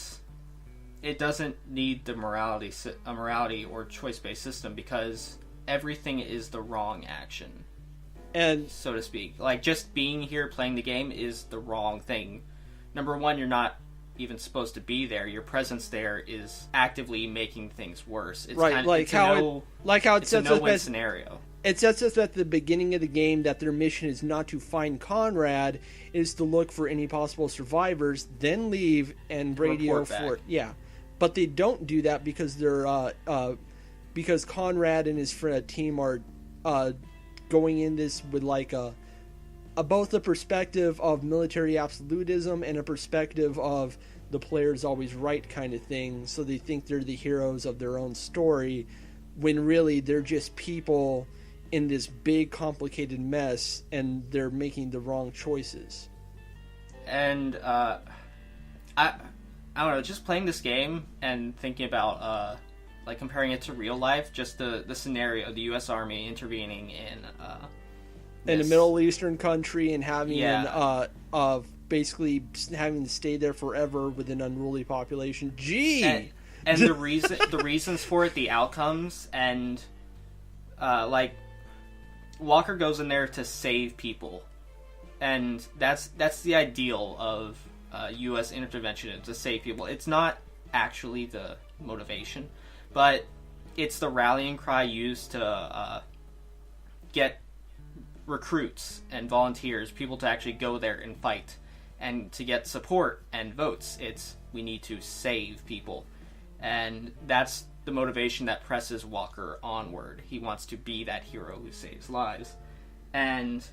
doesn't need the morality or choice-based system, because everything is the wrong action, and so to speak. Like, just being here playing the game is the wrong thing. Number one, you're not even supposed to be there. Your presence there is actively making things worse. It's right, it's a no-win scenario. It sets us at the beginning of the game that their mission is not to find Conrad, is to look for any possible survivors, then leave and radio for... Yeah. But they don't do that because they're because Conrad and his team are going in this with like both a perspective of military absolutism and a perspective of the player's always right kind of thing. So they think they're the heroes of their own story, when really they're just people in this big complicated mess, and they're making the wrong choices. And I don't know, just playing this game and thinking about like comparing it to real life, just the scenario, the U.S. Army intervening in a Middle Eastern country and having basically having to stay there forever with an unruly population. Gee. And the reasons for it, the outcomes, and like Walker goes in there to save people, and that's the ideal of U.S. intervention, to save people. It's not actually the motivation, but it's the rallying cry used to get recruits and volunteers, people to actually go there and fight, and to get support and votes. It's, we need to save people. And that's the motivation that presses Walker onward. He wants to be that hero who saves lives. And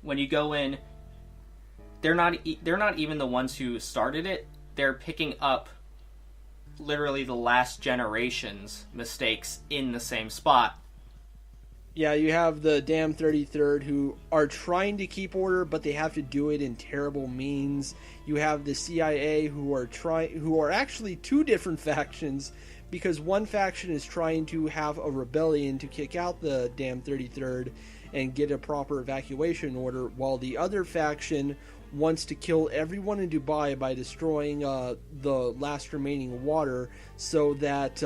when you go in, they're not even the ones who started it. They're picking up literally the last generation's mistakes in the same spot Yeah, you have the damn 33rd who are trying to keep order, but they have to do it in terrible means. You have the CIA who are actually two different factions, because one faction is trying to have a rebellion to kick out the damn 33rd and get a proper evacuation order, while the other faction wants to kill everyone in Dubai by destroying the last remaining water, so that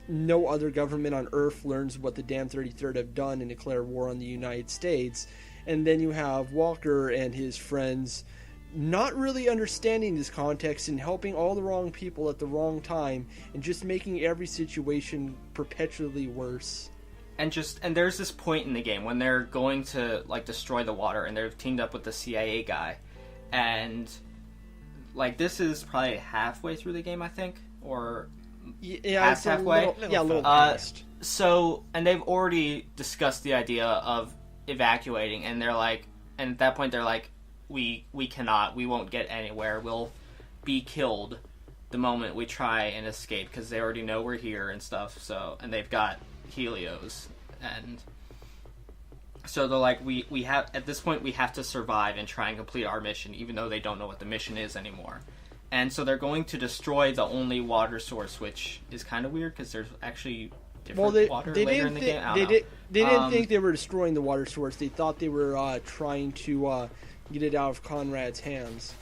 no other government on Earth learns what the damn 33rd have done and declare war on the United States. And then you have Walker and his friends not really understanding this context and helping all the wrong people at the wrong time and just making every situation perpetually worse. And there's this point in the game when they're going to like destroy the water, and they've teamed up with the CIA guy, and like this is probably halfway through the game, I think, or past halfway. A little past. So, and they've already discussed the idea of evacuating, and they're like, and at that point they're like, we won't get anywhere. We'll be killed the moment we try and escape, because they already know we're here and stuff. So, and they've got Helios, and so they're like, we have, at this point we have to survive and try and complete our mission, even though they don't know what the mission is anymore. And so they're going to destroy the only water source, which is kind of weird because there's actually different water later in the game. They didn't think they were destroying the water source. They thought they were trying to get it out of Conrad's hands.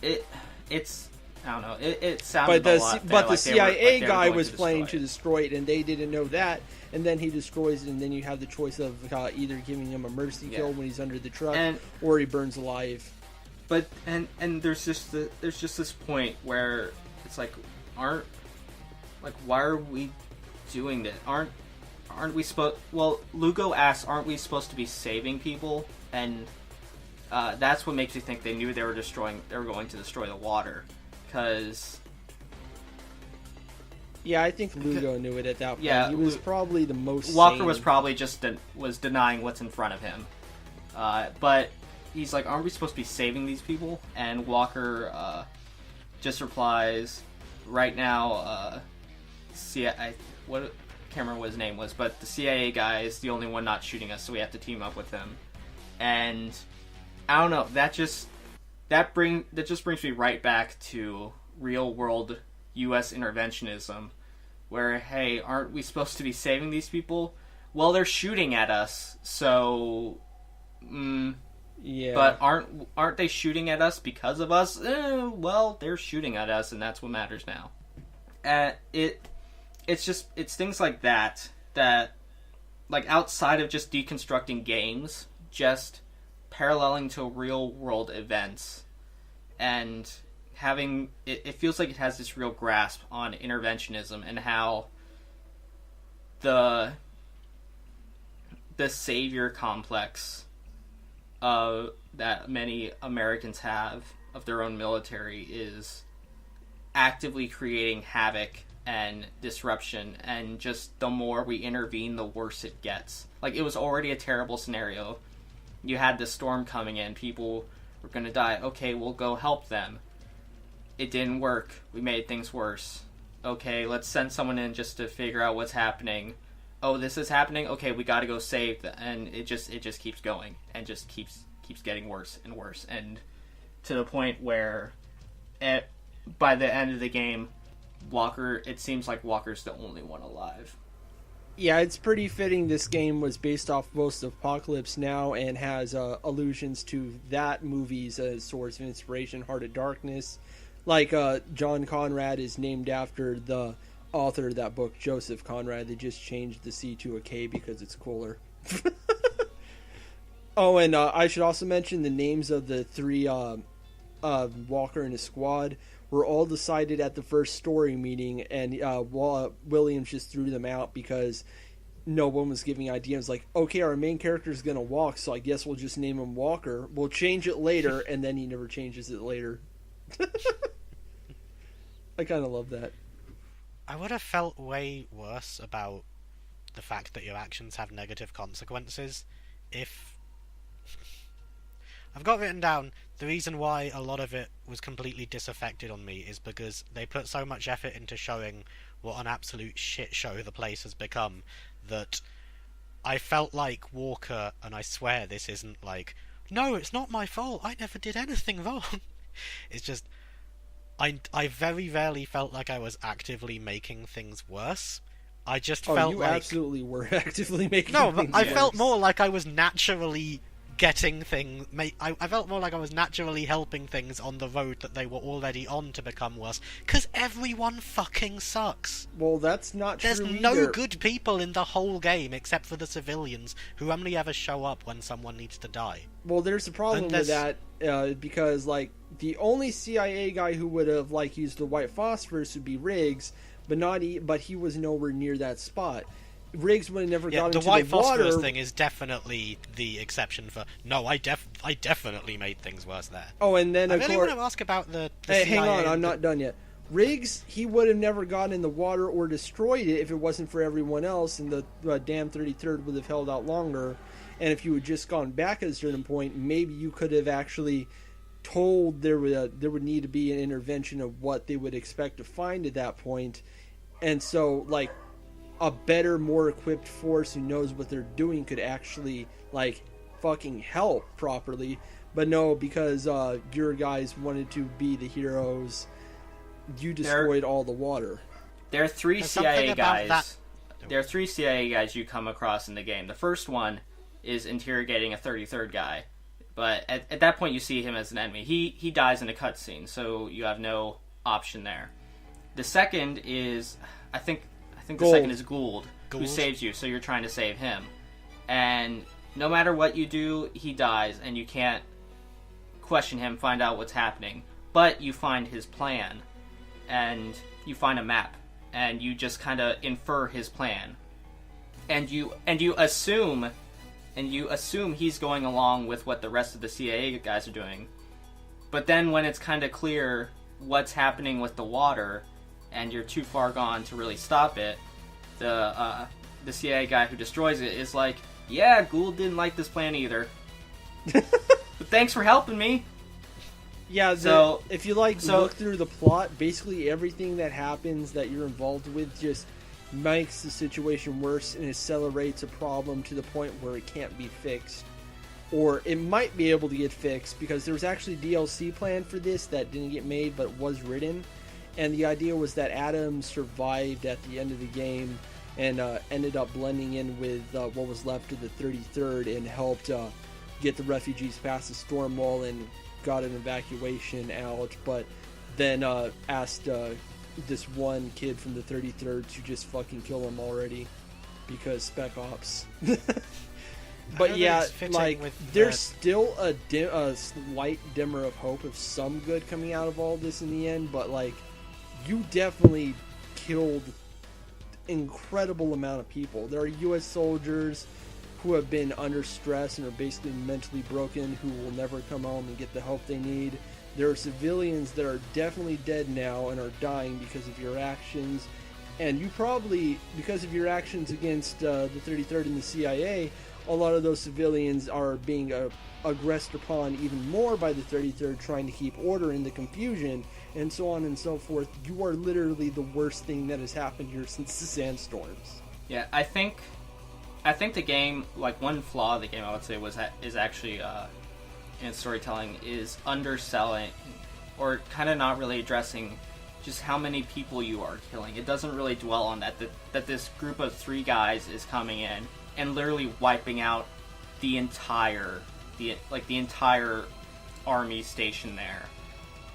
It's I don't know. It sounded but the CIA guy was planning to destroy it, and they didn't know that. And then he destroys it, and then you have the choice of either giving him a mercy kill when he's under the truck, or he burns alive. But and there's just this point where it's like, why are we doing this? Aren't we supposed? Well, Lugo asks, aren't we supposed to be saving people? And that's what makes me think they knew they were going to destroy the water. Because I think Lugo knew it at that point. Yeah, he was probably the most Walker sane. Was probably just was denying what's in front of him. But he's like, aren't we supposed to be saving these people? And Walker just replies, right now, I can't remember what his name was, but the CIA guy is the only one not shooting us, so we have to team up with him. And I don't know, that just brings me right back to real world U.S. interventionism, where, hey, aren't we supposed to be saving these people? Well, they're shooting at us, so yeah. But aren't they shooting at us because of us? Well, they're shooting at us, and that's what matters now. It's things like that, like, outside of just deconstructing games, just paralleling to real world events, and having it feels like it has this real grasp on interventionism and how the savior complex that many Americans have of their own military is actively creating havoc and disruption, and just the more we intervene, the worse it gets. Like, it was already a terrible scenario. You had this storm coming in, people were going to die. Okay, we'll go help them. It didn't work. We made things worse. Okay, let's send someone in just to figure out what's happening. Oh, this is happening? Okay, we got to go save them. And it just keeps going, and just keeps getting worse and worse, and to the point where by the end of the game, it seems like Walker's the only one alive. Yeah, it's pretty fitting this game was based off most of Apocalypse Now and has allusions to that movie's source of inspiration, Heart of Darkness. Like, John Conrad is named after the author of that book, Joseph Conrad. They just changed the C to a K because it's cooler. Oh, and I should also mention the names of the three Walker and his squad were all decided at the first story meeting, and Williams just threw them out because no one was giving ideas. Like, okay, our main character is going to walk, so I guess we'll just name him Walker. We'll change it later, and then he never changes it later. I kind of love that. I would have felt way worse about the fact that your actions have negative consequences if... I've got written down, the reason why a lot of it was completely disaffected on me is because they put so much effort into showing what an absolute shit show the place has become, that I felt like Walker, and I swear this isn't like, no, it's not my fault, I never did anything wrong. It's just, I very rarely felt like I was actively making things worse. I just felt you like... absolutely were actively making No, things but I worse. felt more like I was naturally getting things... I felt more like I was naturally helping things on the road that they were already on to become worse. Because everyone fucking sucks. Well, that's not There's true no either. good people in the whole game except for the civilians who only ever show up when someone needs to die. Well, there's a problem And with that because, like, the only CIA guy who would have, like, used the white phosphorus would be Riggs, but he was nowhere near that spot. Riggs would have never got the into white the water. phosphorus thing is definitely the exception for... No, I definitely made things worse there. Oh, and then, I of really course... want to ask about the Hey, CIA... hang on, I'm not done yet. Riggs, he would have never gotten in the water or destroyed it if it wasn't for everyone else, and the damn 33rd would have held out longer. And if you had just gone back at a certain point, maybe you could have actually told there would need to be an intervention of what they would expect to find at that point. And so, like, a better, more equipped force who knows what they're doing could actually, like, fucking help properly. But no, because your guys wanted to be the heroes, you destroyed all the water. There are three There's CIA something about guys. There are three CIA guys you come across in the game. The first one is interrogating a 33rd guy, but at that point you see him as an enemy. He dies in a cutscene, so you have no option there. The second is, I think the second is Gould, who saves you, so you're trying to save him. And no matter what you do, he dies, and you can't question him, find out what's happening. But you find his plan, and you find a map, and you just kind of infer his plan. And you assume he's going along with what the rest of the CIA guys are doing. But then when it's kind of clear what's happening with the water, and you're too far gone to really stop it, the CIA guy who destroys it is like, yeah, Gould didn't like this plan either. But thanks for helping me. Yeah, if you look through the plot, basically everything that happens that you're involved with just makes the situation worse and accelerates a problem to the point where it can't be fixed. Or it might be able to get fixed, because there was actually DLC planned for this that didn't get made but was written. And the idea was that Adam survived at the end of the game and ended up blending in with what was left of the 33rd and helped get the refugees past the Stormwall and got an evacuation out, but then asked this one kid from the 33rd to just fucking kill him already because Spec Ops. But yeah, like, there's still a slight dimmer of hope of some good coming out of all this in the end, but like, you definitely killed incredible amount of people. There are U.S. soldiers who have been under stress and are basically mentally broken, who will never come home and get the help they need. There are civilians that are definitely dead now and are dying because of your actions. And you probably, because of your actions against the 33rd and the CIA, a lot of those civilians are being aggressed upon even more by the 33rd, trying to keep order in the confusion, and so on and so forth. You are literally the worst thing that has happened here since the Sandstorms. Yeah, I think the game, like, one flaw of the game I would say is actually in storytelling is underselling, or kind of not really addressing just how many people you are killing. It doesn't really dwell on that this group of 3 guys is coming in and literally wiping out the entire army station there.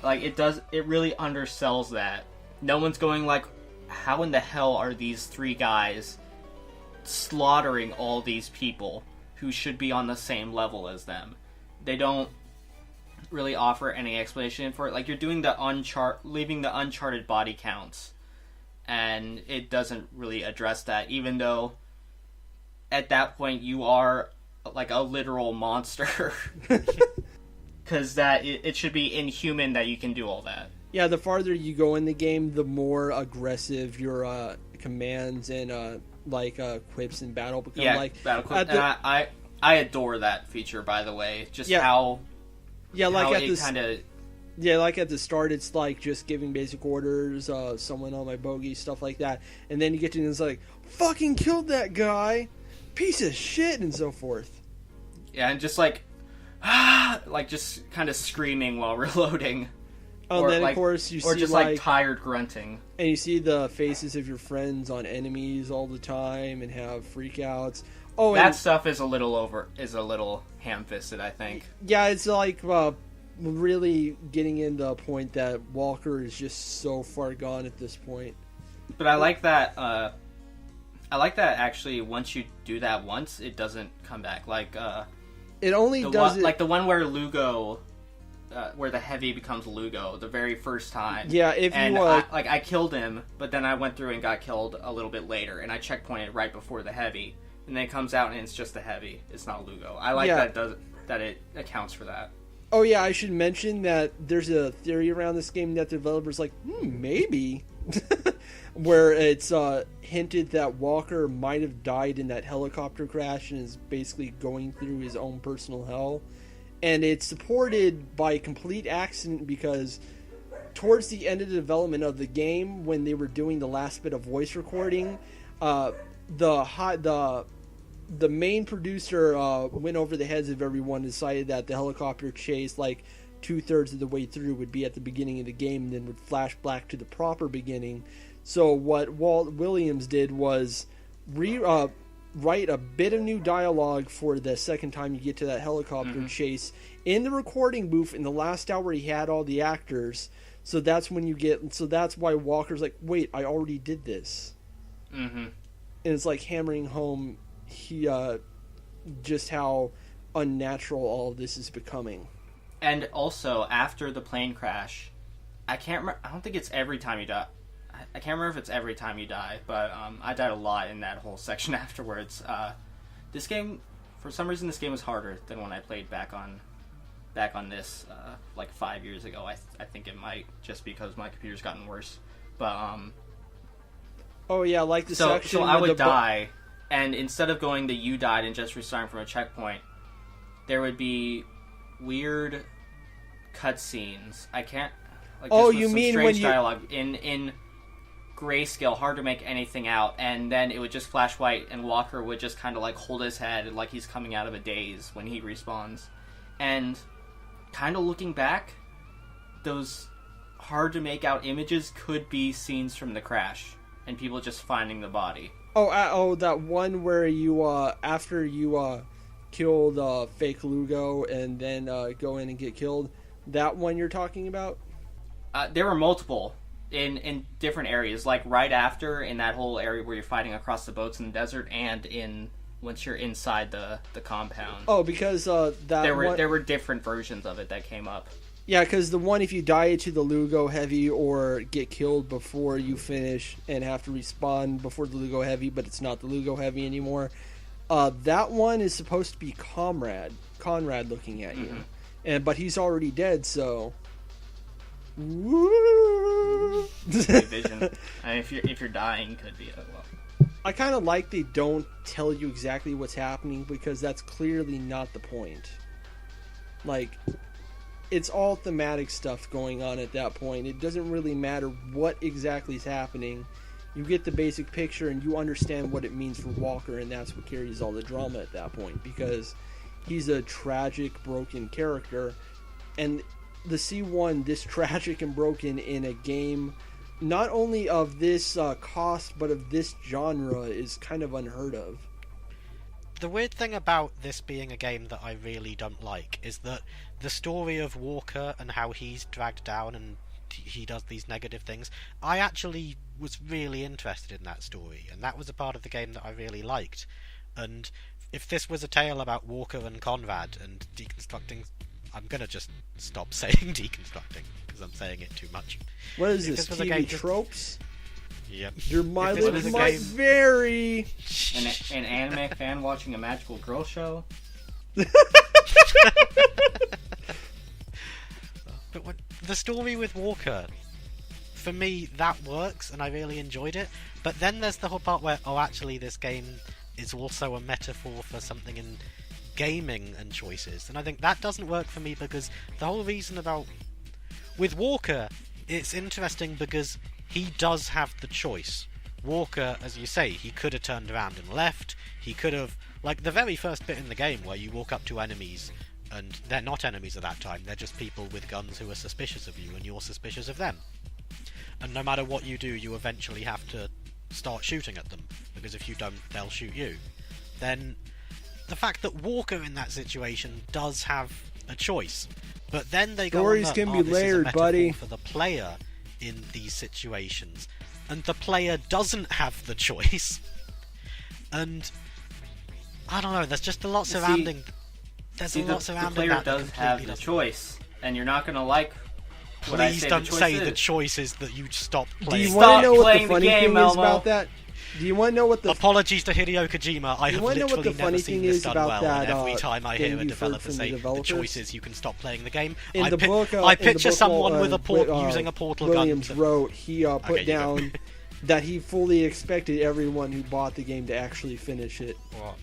Like, it really undersells that. No one's going like, how in the hell are these 3 guys slaughtering all these people who should be on the same level as them? They don't really offer any explanation for it. Like, you're doing leaving the uncharted body counts, and it doesn't really address that, even though at that point you are like a literal monster. Because it should be inhuman that you can do all that. Yeah, the farther you go in the game, the more aggressive your commands and quips in battle become. Yeah, like battle quip. And I adore that feature, by the way. Just how it kind of... Yeah, like at the start, it's like just giving basic orders, someone on my bogey, stuff like that. And then you get to it's like, fucking killed that guy! piece of shit, and so forth. Yeah, and just just kind of screaming while reloading. And then, of course, you see, or just tired grunting. And you see the faces of your friends on enemies all the time and have freakouts. Oh, that stuff is a little ham-fisted, I think. Yeah, it's really getting into a point that Walker is just so far gone at this point. But I like that. Actually, once you do that once, it doesn't come back. It only does like the one where Lugo. Where the heavy becomes Lugo the very first time. Yeah, I killed him, but then I went through and got killed a little bit later, and I checkpointed right before the heavy, and then it comes out and it's just the heavy. It's not Lugo. I like that it accounts for that. Oh yeah, I should mention that there's a theory around this game that the developers maybe, where it's hinted that Walker might have died in that helicopter crash and is basically going through his own personal hell. And it's supported by complete accident because towards the end of the development of the game, when they were doing the last bit of voice recording, the main producer went over the heads of everyone and decided that the helicopter chase, 2/3 of the way through, would be at the beginning of the game and then would flash back to the proper beginning. So what Walt Williams did was write a bit of new dialogue for the second time you get to that helicopter chase in the recording booth. In the last hour, he had all the actors, so that's why Walker's like, wait, I already did this. And it's hammering home just how unnatural all of this is becoming. And also, after the plane crash, I don't think it's every time you die. I can't remember if it's every time you die, but I died a lot in that whole section afterwards. This game, for some reason, this game was harder than when I played back on this 5 years ago. I think it might, just because my computer's gotten worse. But section. So I would die, and instead of going to you died and just restarting from a checkpoint, there would be weird cutscenes. I can't. You mean when dialogue in grayscale, hard to make anything out, and then it would just flash white, and Walker would just kind of hold his head like he's coming out of a daze when he respawns. And kind of looking back, those hard to make out images could be scenes from the crash and people just finding the body. That one where you after you killed fake Lugo and then go in and get killed, that one you're talking about? There were multiple in different areas, right after, in that whole area where you're fighting across the boats in the desert, and once you're inside the compound. Oh, because there were different versions of it that came up. Yeah, because the one, if you die to the Lugo Heavy or get killed before you finish and have to respawn before the Lugo Heavy, but it's not the Lugo Heavy anymore, that one is supposed to be Conrad looking at you, but he's already dead, so. Woo! Vision. If you're dying, could be. I kind of like they don't tell you exactly what's happening, because that's clearly not the point. It's all thematic stuff going on at that point. It doesn't really matter what exactly is happening. You get the basic picture and you understand what it means for Walker, and that's what carries all the drama at that point, because he's a tragic, broken character, and the C1 this tragic and broken in a game not only of this cost but of this genre is kind of unheard of. The weird thing about this being a game that I really don't like is that the story of Walker and how he's dragged down and he does these negative things, I actually was really interested in that story, and that was a part of the game that I really liked. And if this was a tale about Walker and Conrad and deconstructing, I'm gonna just stop saying deconstructing because I'm saying it too much. What is this? TV tropes? Yep. Your mileage might vary. An anime fan watching a magical girl show. But the story with Walker, for me, that works, and I really enjoyed it. But then there's the whole part where, actually, this game is also a metaphor for something in gaming and choices, and I think that doesn't work for me, because the whole reason about with Walker, it's interesting because he does have the choice Walker, as you say, he could have turned around and left. He could have, like the very first bit in the game where you walk up to enemies and they're not enemies at that time, they're just people with guns who are suspicious of you and you're suspicious of them. And no matter what you do, you eventually have to start shooting at them, because if you don't, they'll shoot you. Then the fact that Walker in that situation does have a choice, but then they go Stories on can be this is a layered, metaphor buddy. for the player in these situations, and the player doesn't have the choice. And I don't know, there's just a lot surrounding. There's a lot surrounding the player that does have the choice, and you're not going to like what I Please say don't the choice say is. the choice is that you stop Do playing. you want to Stop know what the playing the funny game, thing is Elmo. about that? Do you want to know what the Apologies to Hideo Kojima, I have wanna know what literally the never funny seen thing this is done about well, that, and every time I hear thing a you've heard developer from the say, the developers? choice is you can stop playing the game, in I the book? I in the picture book, someone with a what, using a portal Williams gun. wrote. He put Okay, you go. down that he fully expected everyone who bought the game to actually finish it. What?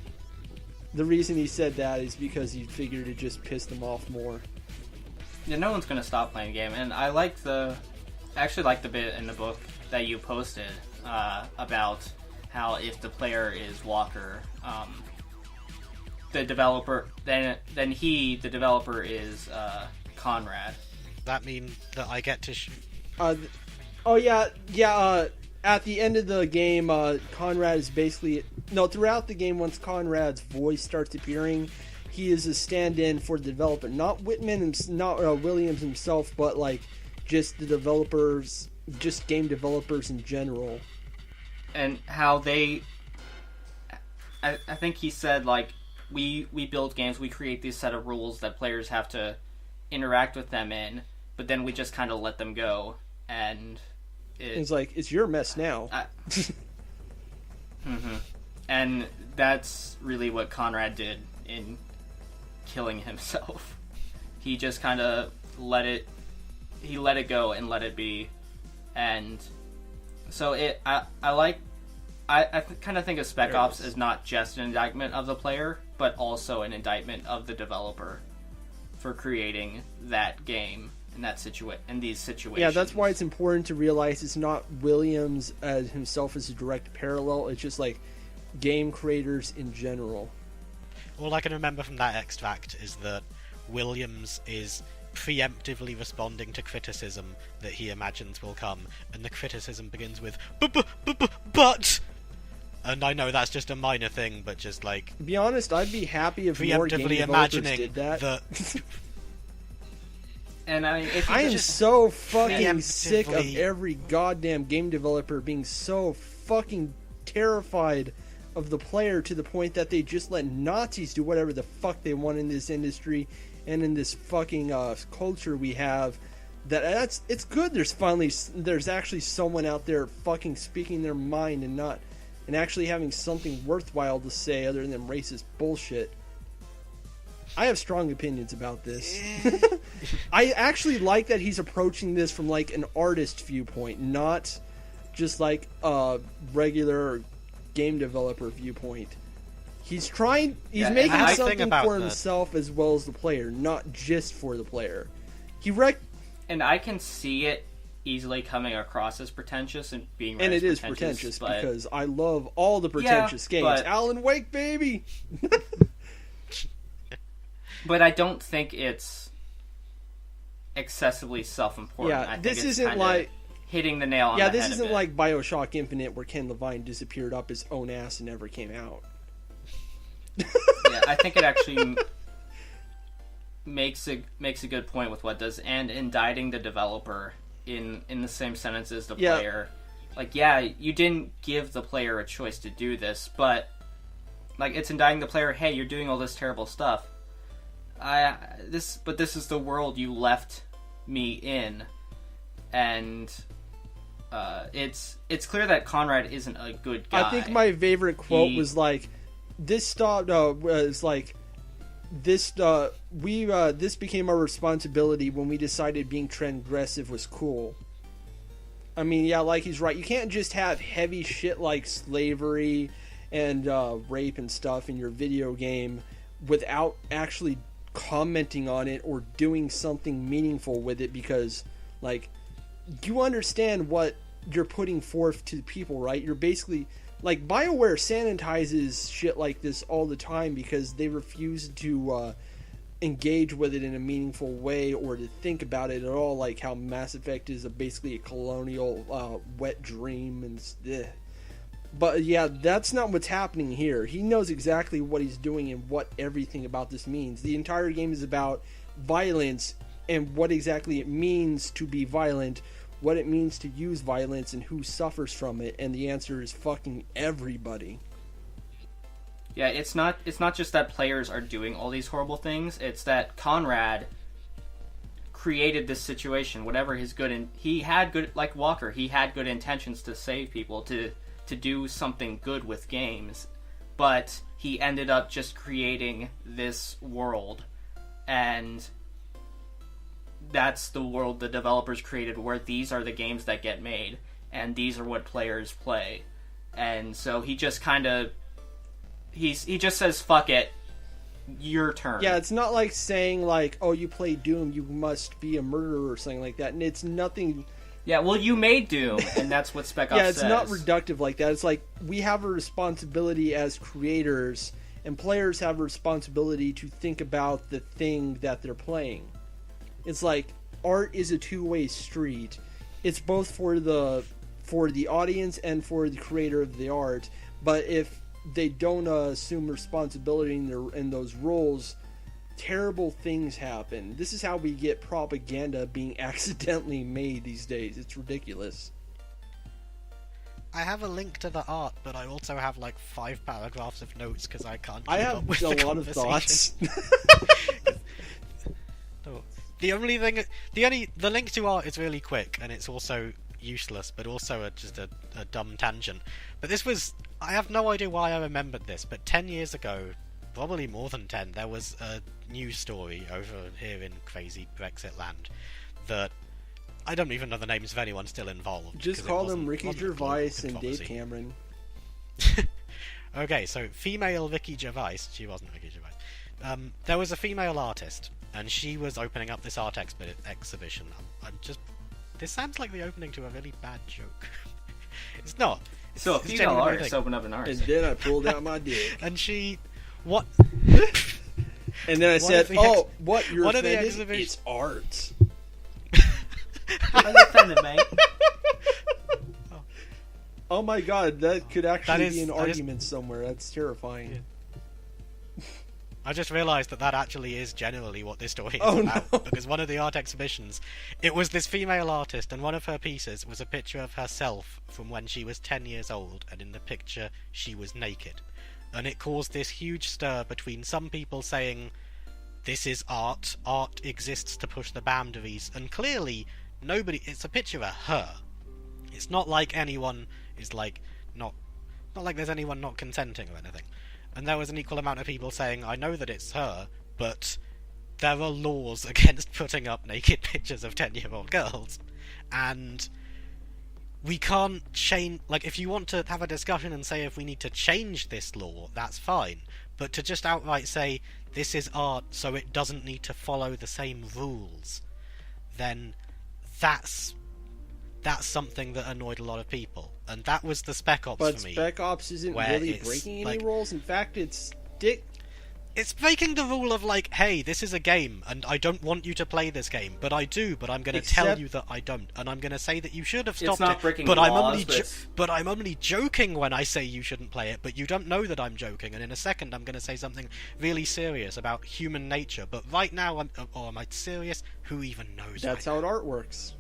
The reason he said that is because he figured it just pissed them off more. Yeah, no one's going to stop playing the game, and I actually like the bit in the book that you posted about how if the player is Walker, the developer, then the developer is Conrad. That mean that I get to At the end of the game, Conrad is basically throughout the game. Once Conrad's voice starts appearing, he is a stand-in for the developer, not Whitman, not Williams himself, but like just the developers, just game developers in general. And how they, I think he said, like, we build games, we create these set of rules that players have to interact with them in, but then we just kind of let them go, and It's like, it's your mess now. And that's really what Conrad did in killing himself. He just kind of let it go and let it be, and so I kind of think of Spec Ops as not just an indictment of the player, but also an indictment of the developer for creating that game in these situations. Yeah, that's why it's important to realize it's not Williams as himself as a direct parallel. It's just like game creators in general. All I can remember from that extract is that Williams is preemptively responding to criticism that he imagines will come, and the criticism begins with but, and I know that's just a minor thing, but just like, To be honest, I'd be happy if more game preemptively developers imagining did that. And I mean, if you I am just so fucking sick of preemptively- every goddamn game developer being so fucking terrified of the player to the point that they just let Nazis do whatever the fuck they want in this industry and in this fucking culture we have. It's good. There's actually someone out there fucking speaking their mind and actually having something worthwhile to say other than racist bullshit. I have strong opinions about this. I actually like that he's approaching this from like an artist viewpoint, not just like a regular game developer viewpoint. He's making I think something about for that. himself as well as the player, not just for the player. And I can see it easily coming across as pretentious and being read And as it is pretentious but because I love all the pretentious games. but- Alan Wake, baby! But I don't think it's excessively self-important. Yeah, I think this it's isn't kinda like hitting the nail on the head. this a isn't bit. like BioShock Infinite where Ken Levine disappeared up his own ass and never came out. Yeah, I think it actually makes a good point with what does, and indicting the developer in the same sentence as the Yeah. player. Like, yeah, you didn't give the player a choice to do this, but like it's indicting the player. Hey, you're doing all this terrible stuff. This is the world you left me in, and it's clear that Conrad isn't a good guy. I think my favorite quote He- was like, this became our responsibility when we decided being transgressive was cool. I mean, yeah, like he's right. You can't just have heavy shit like slavery and rape and stuff in your video game without actually commenting on it or doing something meaningful with it, because like you understand what you're putting forth to people, right? You're basically like BioWare sanitizes shit like this all the time because they refuse to engage with it in a meaningful way or to think about it at all, like how Mass Effect is basically a colonial wet dream and but yeah, that's not what's happening here. He knows exactly what he's doing and what everything about this means. The entire game is about violence and what exactly it means to be violent, what it means to use violence, and who suffers from it, and the answer is fucking everybody. Yeah, it's not just that players are doing all these horrible things, it's that Conrad created this situation, whatever his he had good, like Walker, he had good intentions to save people, to do something good with games, but he ended up just creating this world, and that's the world the developers created, where these are the games that get made, and these are what players play. And so he just kind of he just says, fuck it, your turn. Yeah, it's not like saying like, oh, you play Doom, you must be a murderer or something like that, and it's nothing. Yeah, well, you made Doom, and that's what Spec Ops yeah, it's says. not reductive like that. It's like, we have a responsibility as creators, and players have a responsibility to think about the thing that they're playing. It's like, art is a two-way street. It's both for the audience and for the creator of the art, but if they don't assume responsibility in those roles, terrible things happen. This is how we get propaganda being accidentally made these days. It's ridiculous. I have a link to the art, but I also have like 5 paragraphs of notes because I can't keep I up have with a the lot of thoughts. Oh. The link to art is really quick, and it's also useless, but also just a dumb tangent. But I have no idea why I remembered this, but 10 years ago, probably more than 10, there was a news story over here in crazy Brexit land that I don't even know the names of anyone still involved. Just call them Ricky Gervais and Dave Cameron. Okay, so female Ricky Gervais, she wasn't Ricky Gervais. There was a female artist, and she was opening up this art exhibition. This sounds like the opening to a really bad joke. It's not. So a female artist opened up an art. And then I pulled out my dick. And she... What? And then I said, what? You're offended? It's art. I'm offended, mate. Oh my god, that could actually be an argument somewhere. That's terrifying. Yeah. I just realised that actually is generally what this story is about. No. Because one of the art exhibitions, it was this female artist, and one of her pieces was a picture of herself from when she was 10 years old, and in the picture she was naked. And it caused this huge stir between some people saying, this is art exists to push the boundaries, and clearly it's a picture of her. It's not like anyone is like, not like there's anyone not consenting or anything. And there was an equal amount of people saying, I know that it's her, but there are laws against putting up naked pictures of 10-year-old girls, and we can't change... Like, if you want to have a discussion and say if we need to change this law, that's fine. But to just outright say, this is art, so it doesn't need to follow the same rules, then that's something that annoyed a lot of people. And that was the Spec Ops for me. But Spec Ops isn't really breaking any rules. In fact, it's breaking the rule of, like, hey, this is a game, and I don't want you to play this game, but I do, but I'm going to tell you that I don't, and I'm going to say that you should have stopped it, but I'm only joking when I say you shouldn't play it, but you don't know that I'm joking, and in a second I'm going to say something really serious about human nature, but right now am I serious? Who even knows? That's how art works.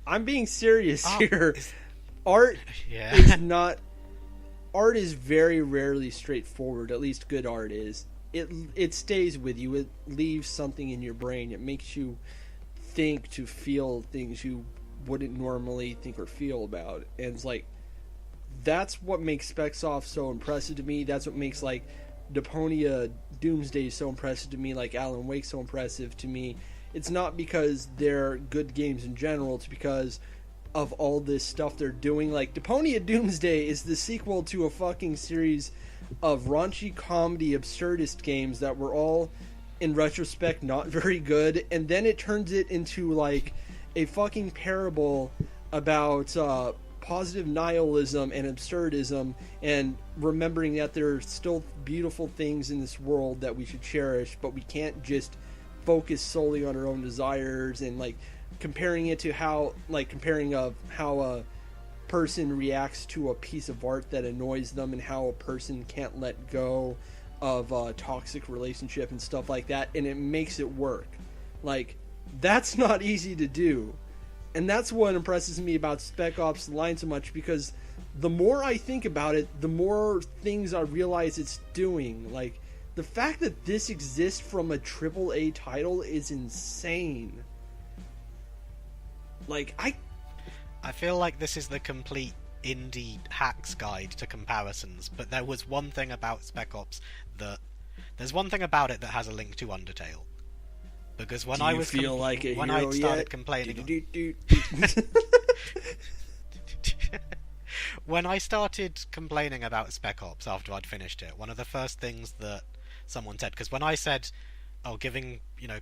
I'm being serious here. Art is not... Art is very rarely straightforward. At least good art is. It stays with you. It leaves something in your brain. It makes you think, to feel things you wouldn't normally think or feel about. And it's like, that's what makes Spec Ops so impressive to me. That's what makes, like, Deponia Doomsday so impressive to me, like Alan Wake so impressive to me. It's not because they're good games in general. It's because of all this stuff they're doing. Like, Deponia Doomsday is the sequel to a fucking series of raunchy comedy absurdist games that were all, in retrospect, not very good, and then it turns it into, like, a fucking parable about positive nihilism and absurdism, and remembering that there are still beautiful things in this world that we should cherish, but we can't just focus solely on our own desires, and like comparing it to how a person reacts to a piece of art that annoys them, and how a person can't let go of a toxic relationship and stuff like that, and it makes it work. Like, that's not easy to do. And that's what impresses me about Spec Ops The Line so much, because the more I think about it, the more things I realize it's doing. Like, the fact that this exists from a AAA title is insane. Like, I feel like this is the complete indie hacks guide to comparisons, but there was one thing about Spec Ops there's one thing about it that has a link to Undertale. Because when I started complaining, when I started complaining about Spec Ops after I'd finished it, one of the first things that someone said, because when I said,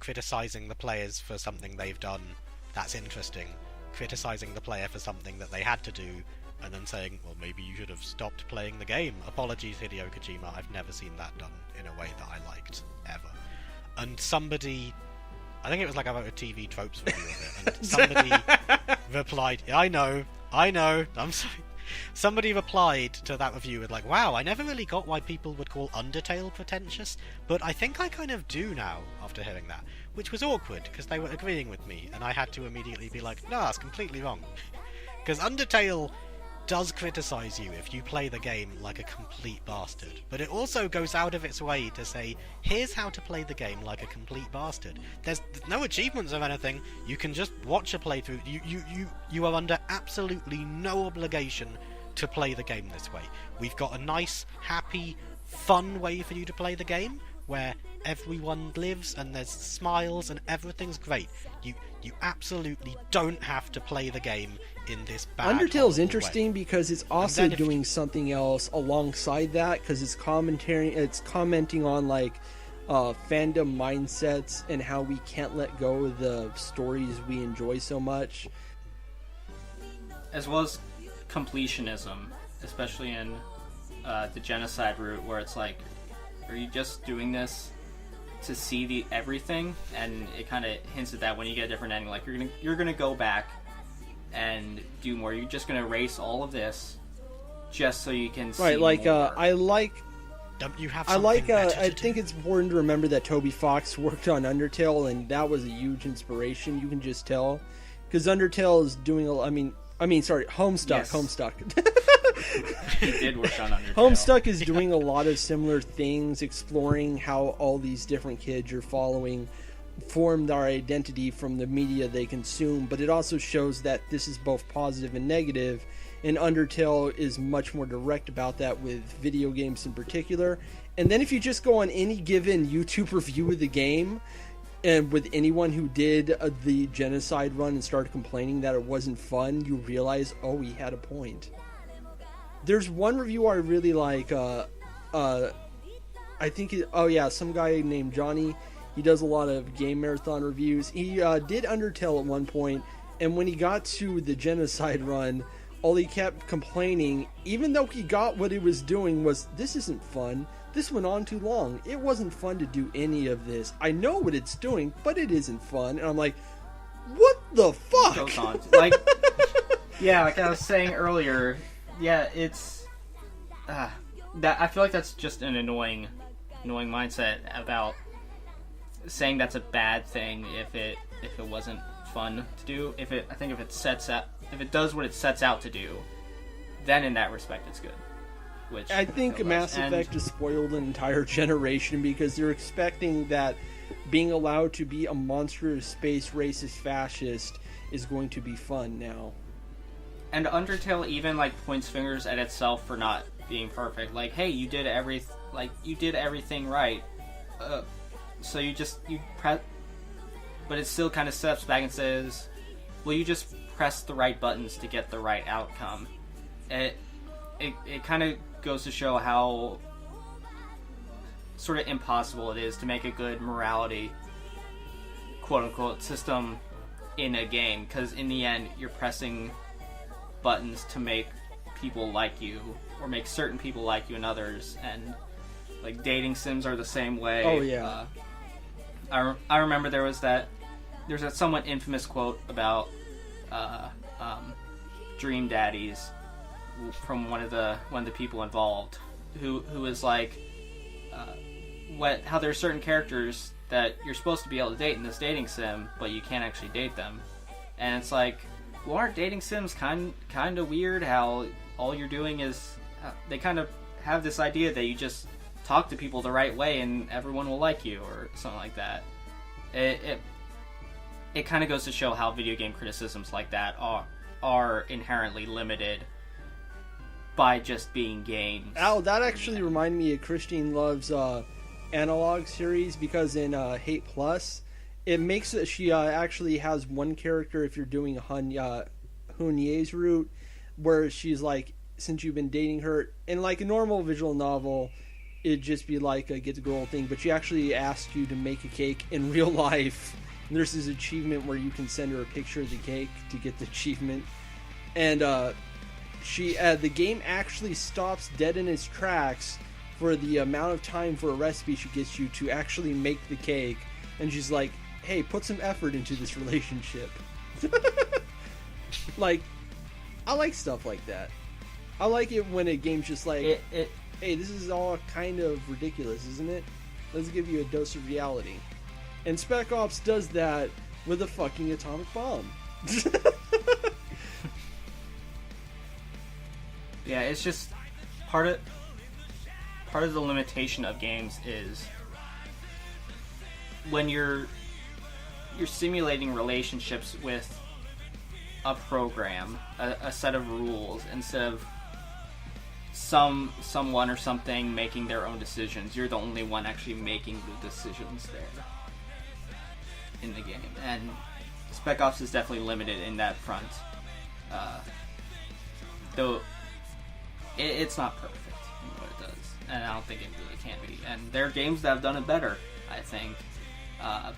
criticizing the players for something they've done, that's interesting. Criticizing the player for something that they had to do, and then saying, well, maybe you should have stopped playing the game. Apologies, Hideo Kojima, I've never seen that done in a way that I liked, ever. And somebody, I think it was like I wrote a TV tropes review of it, and somebody replied, I know, I'm sorry. Somebody replied to that review with like, wow, I never really got why people would call Undertale pretentious, but I think I kind of do now after hearing that. Which was awkward, because they were agreeing with me, and I had to immediately be like, no, that's completely wrong. Because Undertale does criticize you if you play the game like a complete bastard, but it also goes out of its way to say, here's how to play the game like a complete bastard. There's no achievements or anything, you can just watch a playthrough. You are under absolutely no obligation to play the game this way. We've got a nice, happy, fun way for you to play the game, where everyone lives and there's smiles and everything's great. You absolutely don't have to play the game in this bad, Undertale's interesting way. Because it's also doing something else alongside that, because it's commenting on like fandom mindsets and how we can't let go of the stories we enjoy so much, as well as completionism, especially in the genocide route, where it's like, are you just doing this to see the everything? And it kind of hints at that when you get a different ending, like you're gonna go back and do more. You're just gonna erase all of this just so you can see like more. I think it's important to remember that Toby Fox worked on Undertale, and that was a huge inspiration. You can just tell, because Undertale is doing Homestuck. Yes. Homestuck. He did work on Undertale. Homestuck is doing a lot of similar things, exploring how all these different kids you're following form their identity from the media they consume, but it also shows that this is both positive and negative, and Undertale is much more direct about that with video games in particular. And then if you just go on any given YouTube review of the game, and with anyone who did the genocide run and started complaining that it wasn't fun, you realize, oh, he had a point. There's one review I really like. I think, some guy named Johnny. He does a lot of game marathon reviews. He did Undertale at one point, and when he got to the genocide run, all he kept complaining, even though he got what he was doing, was, this isn't fun. This went on too long. It wasn't fun to do any of this. I know what it's doing, but it isn't fun. And I'm like, what the fuck? Goes on. Like, yeah, like I was saying earlier, yeah, it's that I feel like that's just an annoying mindset about saying that's a bad thing if it wasn't fun to do. If it does what it sets out to do, then in that respect it's good. Which I think Mass Effect has spoiled an entire generation, because they're expecting that being allowed to be a monstrous space racist fascist is going to be fun now. And Undertale even points fingers at itself for not being perfect. Like, hey, you did everything right. So you press, but it still kind of steps back and says, well, you just press the right buttons to get the right outcome. It kind of goes to show how sort of impossible it is to make a good morality, quote-unquote, system in a game, because in the end you're pressing buttons to make people like you, or make certain people like you and others, and like dating sims are the same way. Oh yeah. I remember there's that somewhat infamous quote about Dream Daddies from one of the people involved, who was like, how there are certain characters that you're supposed to be able to date in this dating sim, but you can't actually date them, and it's like, well, aren't dating sims kind of weird? How all you're doing is they kind of have this idea that you just talk to people the right way and everyone will like you, or something like that. It kind of goes to show how video game criticisms like that are inherently limited by just being games. Al, that actually reminded me of Christine Love's Analog series, because in Hate Plus, it makes it, she actually has one character, if you're doing Hunye's route, where she's like, since you've been dating her, in like a normal visual novel, it'd just be like a get to girl thing, but she actually asks you to make a cake in real life. And there's this achievement where you can send her a picture of the cake to get the achievement, and the game actually stops dead in its tracks for the amount of time for a recipe she gets you to actually make the cake, and she's like, hey, put some effort into this relationship. Like, I like stuff like that. I like it when a game's just like, hey, this is all kind of ridiculous, isn't it? Let's give you a dose of reality. And Spec Ops does that with a fucking atomic bomb. Yeah, it's just part of the limitation of games is when you're simulating relationships with a program, a set of rules, instead of someone or something making their own decisions. You're the only one actually making the decisions there in the game, and Spec Ops is definitely limited in that front, though it's not perfect in what it does, and I don't think it really can be, and there are games that have done it better, I think,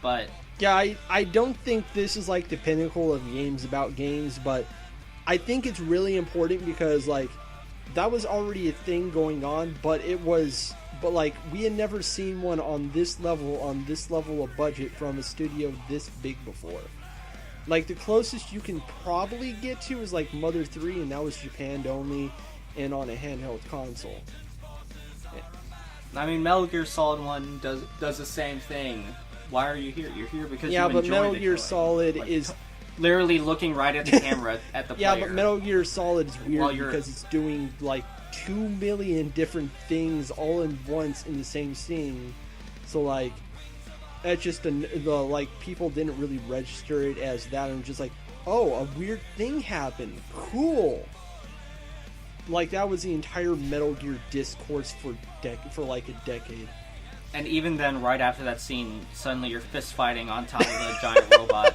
but yeah, I don't think this is like the pinnacle of games about games, but I think it's really important because like that was already a thing going on, but like we had never seen one on this level of budget from a studio this big before. Like the closest you can probably get to is like Mother 3, and that was Japan only and on a handheld console. I mean, Metal Gear Solid 1 does the same thing. Why are you here? You're here because you enjoy but Metal the Gear killing. Solid like, is literally looking right at the camera at the player. Yeah, but Metal Gear Solid is weird you're- because it's doing like 2 million different things all in once in the same scene. So like, that's just like people didn't really register it as that, and just like, oh, a weird thing happened. Cool. Like that was the entire Metal Gear discourse for like a decade. And even then, right after that scene, suddenly you're fist fighting on top of a giant robot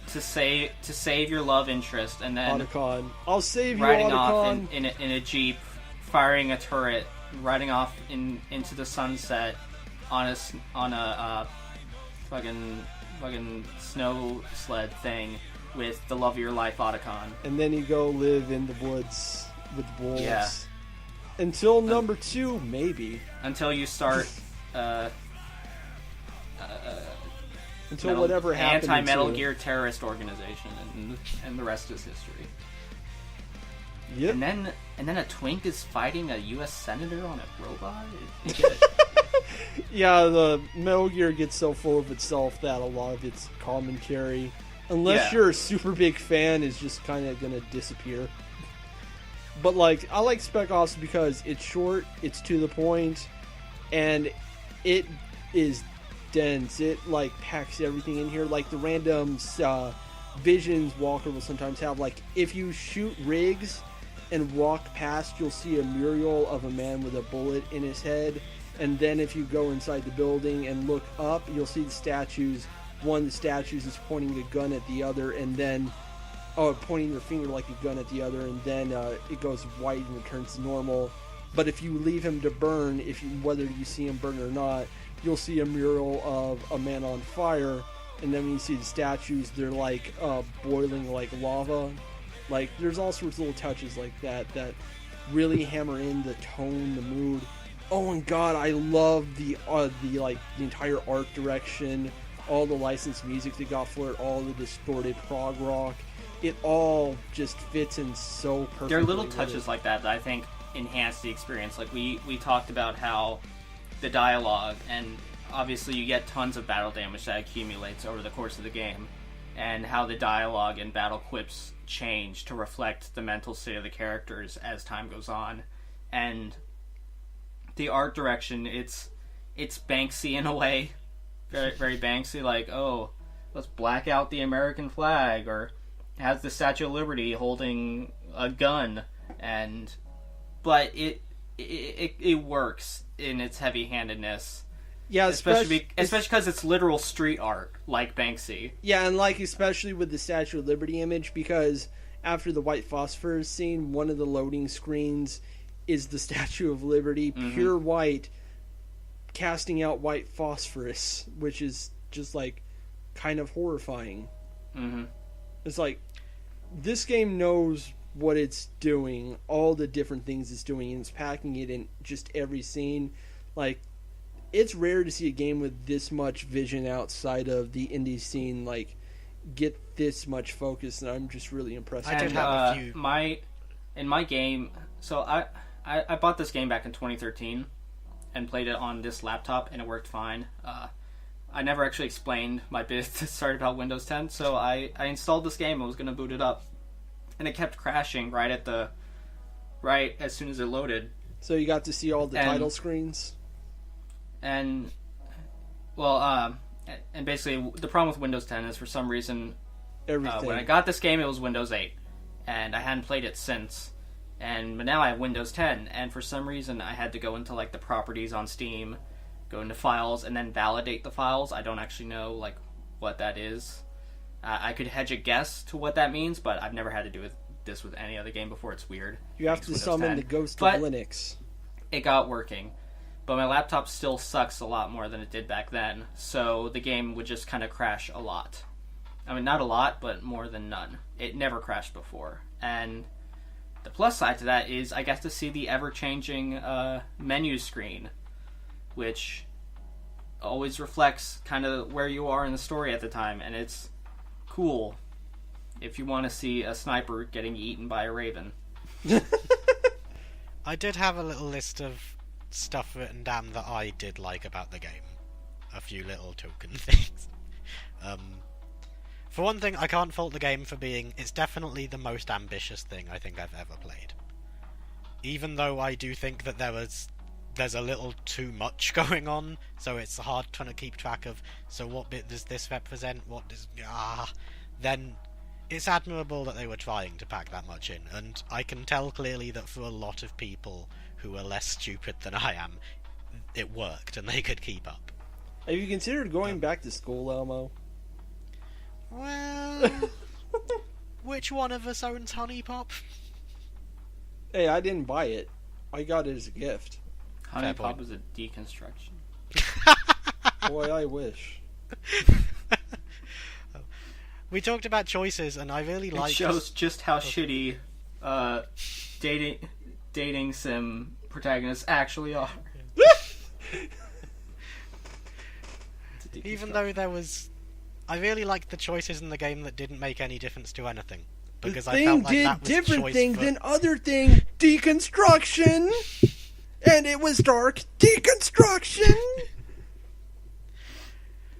to save your love interest, and then Otacon, I'll save you, riding Otacon. off in a jeep, firing a turret, riding off into the sunset on a fucking snow sled thing with the love of your life Otacon. And then you go live in the woods with wolves. Yeah. Until number 2, maybe. Until you start Until whatever happened. Anti-Metal Gear terrorist organization, and the rest is history. Yep. And then a twink is fighting a U.S. senator on a robot. Yeah, the Metal Gear gets so full of itself that a lot of its commentary, unless you're a super big fan, is just kind of gonna disappear. But like, I like Spec Ops because it's short, it's to the point, and it is dense. It like packs everything in here. Like the random visions Walker will sometimes have. Like if you shoot rigs and walk past, you'll see a mural of a man with a bullet in his head. And then if you go inside the building and look up, you'll see the statues. One of the statues is pointing a gun at the other, and then pointing their finger like a gun at the other, and then it goes white and returns to normal. But if you leave him to burn, whether you see him burn or not, you'll see a mural of a man on fire, and then when you see the statues, they're like boiling like lava. Like, there's all sorts of little touches like that that really hammer in the tone, the mood. Oh, and God, I love the entire art direction, all the licensed music they got for it, all the distorted prog rock. It all just fits in so perfectly. There are little touches like that I think enhance the experience. Like, we talked about how the dialogue, and obviously you get tons of battle damage that accumulates over the course of the game, and how the dialogue and battle quips change to reflect the mental state of the characters as time goes on. And the art direction, it's Banksy in a way. Very, very Banksy, like, oh, let's black out the American flag, or has the Statue of Liberty holding a gun, but it works in its heavy-handedness. Yeah, especially because it's literal street art, like Banksy. Yeah, and like especially with the Statue of Liberty image, because after the white phosphorus scene, one of the loading screens is the Statue of Liberty, pure white, casting out white phosphorus, which is just like kind of horrifying. Mm-hmm. It's like, this game knows what it's doing, all the different things it's doing, and it's packing it in just every scene. Like, it's rare to see a game with this much vision outside of the indie scene, like, get this much focus, and I'm just really impressed. I did have a few. In my game, so I bought this game back in 2013 and played it on this laptop, and it worked fine. I never actually explained my bit to start about Windows 10, so I installed this game and was going to boot it up, and it kept crashing right as soon as it loaded. So you got to see all the title screens? And basically the problem with Windows 10 is, for some reason, when I got this game it was Windows 8, and I hadn't played it since. But now I have Windows 10, and for some reason I had to go into like the properties on Steam, go into files, and then validate the files. I don't actually know like what that is. I could hedge a guess to what that means, but I've never had to do this with any other game before. It's weird. You have to summon the ghost of Linux. It got working. But my laptop still sucks a lot more than it did back then, so the game would just kind of crash a lot. I mean, not a lot, but more than none. It never crashed before. And the plus side to that is I got to see the ever-changing menu screen, which always reflects kind of where you are in the story at the time, and it's cool if you want to see a sniper getting eaten by a raven. I did have a little list of stuff written down that I did like about the game. A few little token things. For one thing, I can't fault the game for it's definitely the most ambitious thing I think I've ever played. Even though I do think that there's a little too much going on, so it's hard trying to keep track of, so what bit does this represent, what does... then it's admirable that they were trying to pack that much in, and I can tell clearly that for a lot of people who are less stupid than I am, it worked and they could keep up. Have you considered going back to school, Elmo? Well, which one of us owns Honey Pop? Hey, I didn't buy it. I got it as a gift. Honey Pop is a deconstruction. Boy, I wish. We talked about choices, and I really like. It shows just how shitty dating sim protagonists actually are. Even though I really liked the choices in the game that didn't make any difference to anything, because I felt like that was different thing than other thing. Deconstruction, and it was dark deconstruction.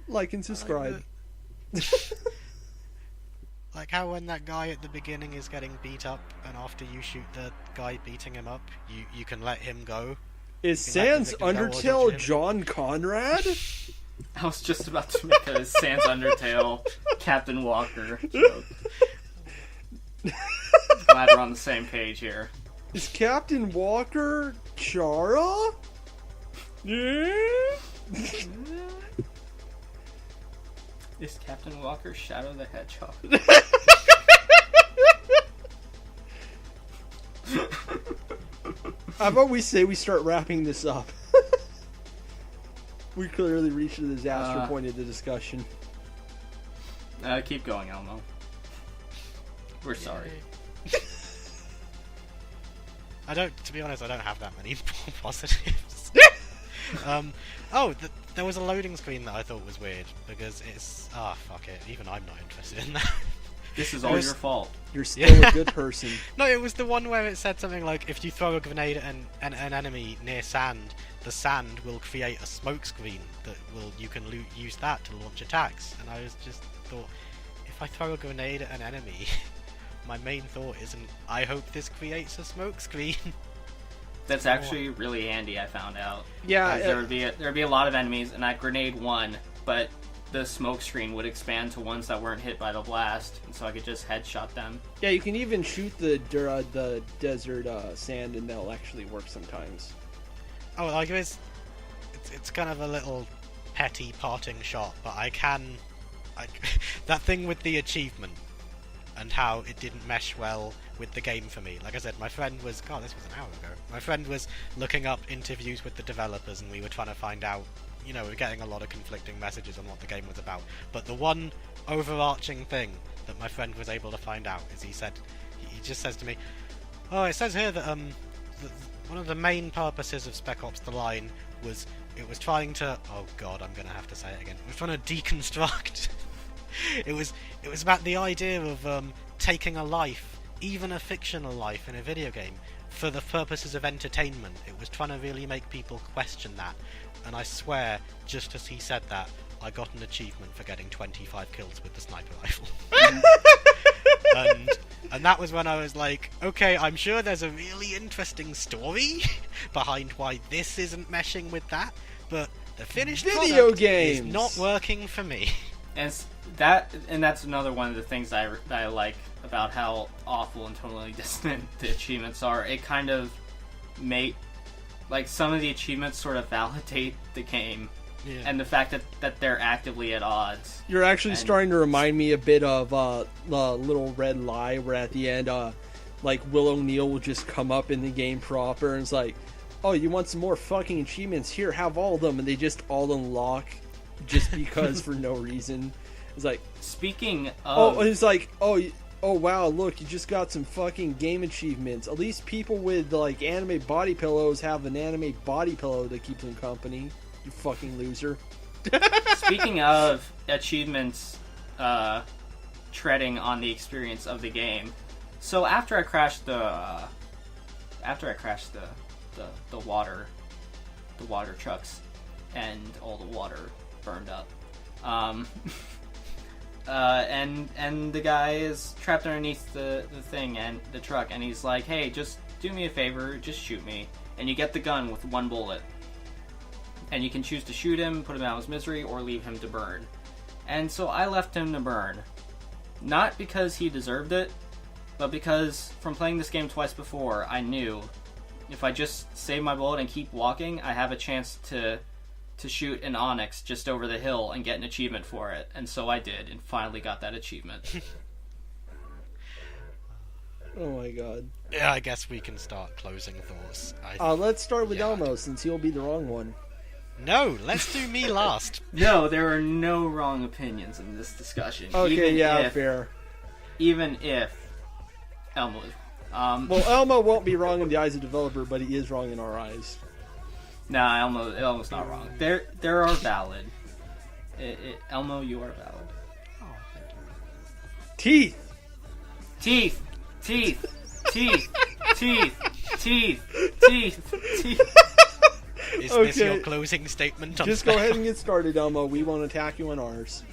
Like and subscribe. Like how when that guy at the beginning is getting beat up, and after you shoot the guy beating him up, you can let him go. Is Sans Undertale John Conrad? I was just about to make a Sans Undertale Captain Walker joke. Glad we're on the same page here. Is Captain Walker Chara? Yeah? Is Captain Walker Shadow the Hedgehog? How about we say we start wrapping this up? We clearly reached a disaster point of the discussion. Keep going, Elmo. We're sorry. To be honest, I don't have that many positives. There was a loading screen that I thought was weird, because it's... fuck it, even I'm not interested in that. This is all your fault. You're still a good person. No, it was the one where it said something like, if you throw a grenade at an enemy near sand, the sand will create a smoke screen that you can use that to launch attacks. And I was just thought, if I throw a grenade at an enemy, my main thought isn't, I hope this creates a smoke screen. That's actually really handy, I found out. Yeah, there would be a lot of enemies, and that grenade won, but the smoke screen would expand to ones that weren't hit by the blast, and so I could just headshot them. Yeah, you can even shoot the desert sand, and that'll actually work sometimes. Oh, like it's kind of a little petty parting shot, but that thing with the achievement and how it didn't mesh well with the game for me. Like I said, my friend was... God, this was an hour ago. My friend was looking up interviews with the developers, and we were trying to find out... we were getting a lot of conflicting messages on what the game was about. But the one overarching thing that my friend was able to find out is he just says to me, "Oh, it says here that one of the main purposes of Spec Ops: The Line was it was trying to... Oh God, I'm going to have to say it again. It was trying to deconstruct... It was about the idea of taking a life, even a fictional life in a video game, for the purposes of entertainment. It was trying to really make people question that. And I swear, just as he said that, I got an achievement for getting 25 kills with the sniper rifle." and that was when I was like, okay, I'm sure there's a really interesting story behind why this isn't meshing with that, but the finished video product games is not working for me. And that's another one of the things that I like about how awful and totally dissonant the achievements are. It kind of some of the achievements sort of validate the game, and the fact that they're actively at odds. You're actually starting to remind me a bit of Little Red Lie, where at the end, Will O'Neill will just come up in the game proper and it's like, "Oh, you want some more fucking achievements? Here, have all of them," and they just all unlock just because for no reason. It's like, speaking of... it's like, oh wow, look, you just got some fucking game achievements. At least people with anime body pillows have an anime body pillow that keeps them company. You fucking loser. Speaking of achievements treading on the experience of the game, so after I crashed the water trucks and all the water burned up, and the guy is trapped underneath the thing and the truck, and he's like, "Hey, just do me a favor, just shoot me." And you get the gun with one bullet, and you can choose to shoot him, put him out of his misery, or leave him to burn. And so I left him to burn, not because he deserved it, but because from playing this game twice before, I knew if I just save my bullet and keep walking, I have a chance to shoot an Onyx just over the hill and get an achievement for it. And so I did, and finally got that achievement. Oh my god. Yeah, I guess we can start closing thoughts. Let's start with Elmo, since he'll be the wrong one. No, let's do me last. No, there are no wrong opinions in this discussion. Okay, fair. Even if Elmo is... well, Elmo won't be wrong in the eyes of the developer, but he is wrong in our eyes. Nah, Elmo's not wrong. There are valid. Elmo, you are valid. Oh, thank you. Teeth! Teeth! Teeth! Teeth! Teeth! Teeth! Teeth! Teeth! Is this your closing statement? Just go ahead and get started, Elmo. We won't attack you on ours.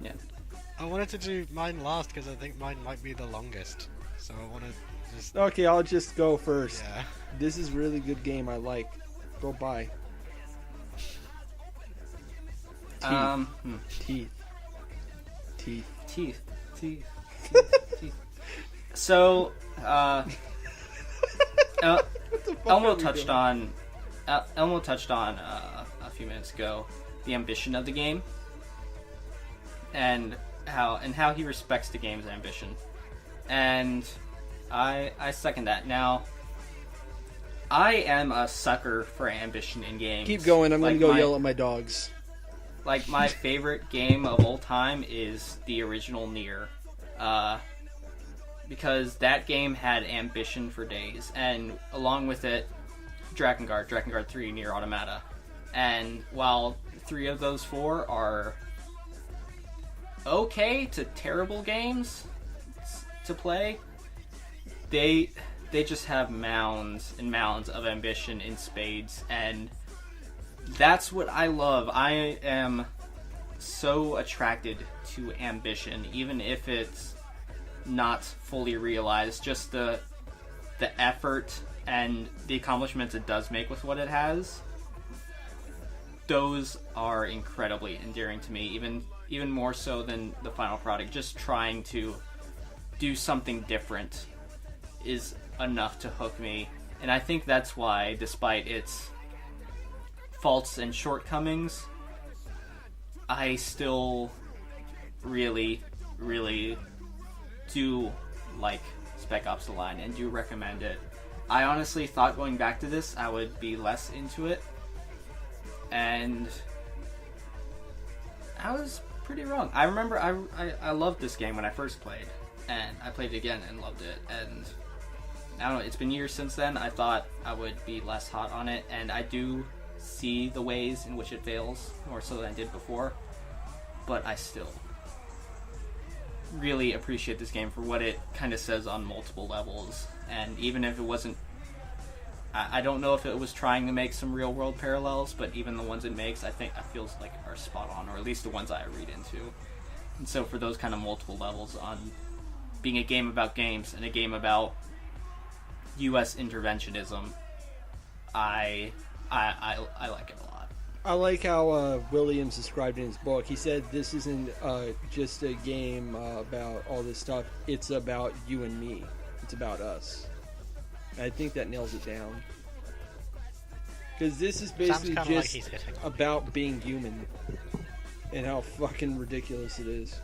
Yeah. I wanted to do mine last because I think mine might be the longest. So I want to just... Okay, I'll just go first. Yeah. This is a really good game. I like. Go buy. Teeth. So, Elmo touched on a few minutes ago the ambition of the game, and how he respects the game's ambition, and I second that. Now, I am a sucker for ambition in games. Keep going. I'm going to go yell at my dogs. Like, my favorite game of all time is the original Nier. because that game had ambition for days, and along with it, Drakengard 3, Nier Automata. And while 3 of those 4 are okay to terrible games to play, they just have mounds and mounds of ambition in spades, and that's what I love. I am so attracted to ambition, even if it's not fully realized. Just the effort and the accomplishments it does make with what it has, those are incredibly endearing to me, even more so than the final product. Just trying to do something different is enough to hook me, and I think that's why, despite its faults and shortcomings, I still really, really do like Spec Ops: The Line and do recommend it. I honestly thought going back to this I would be less into it, and I was pretty wrong. I remember I loved this game when I first played, and I played it again and loved it, and I don't know, it's been years since then. I thought I would be less hot on it, and I do see the ways in which it fails more so than I did before, but I still really appreciate this game for what it kind of says on multiple levels. And even if it wasn't, I don't know if it was trying to make some real world parallels, but even the ones it makes, I feel like are spot on, or at least the ones I read into. And so for those kind of multiple levels on being a game about games and a game about U.S. interventionism, I like it a lot. I like how Williams described it in his book. He said this isn't just a game about all this stuff. It's about you and me. It's about us. And I think that nails it down. Because this is basically just like about being human. And how fucking ridiculous it is.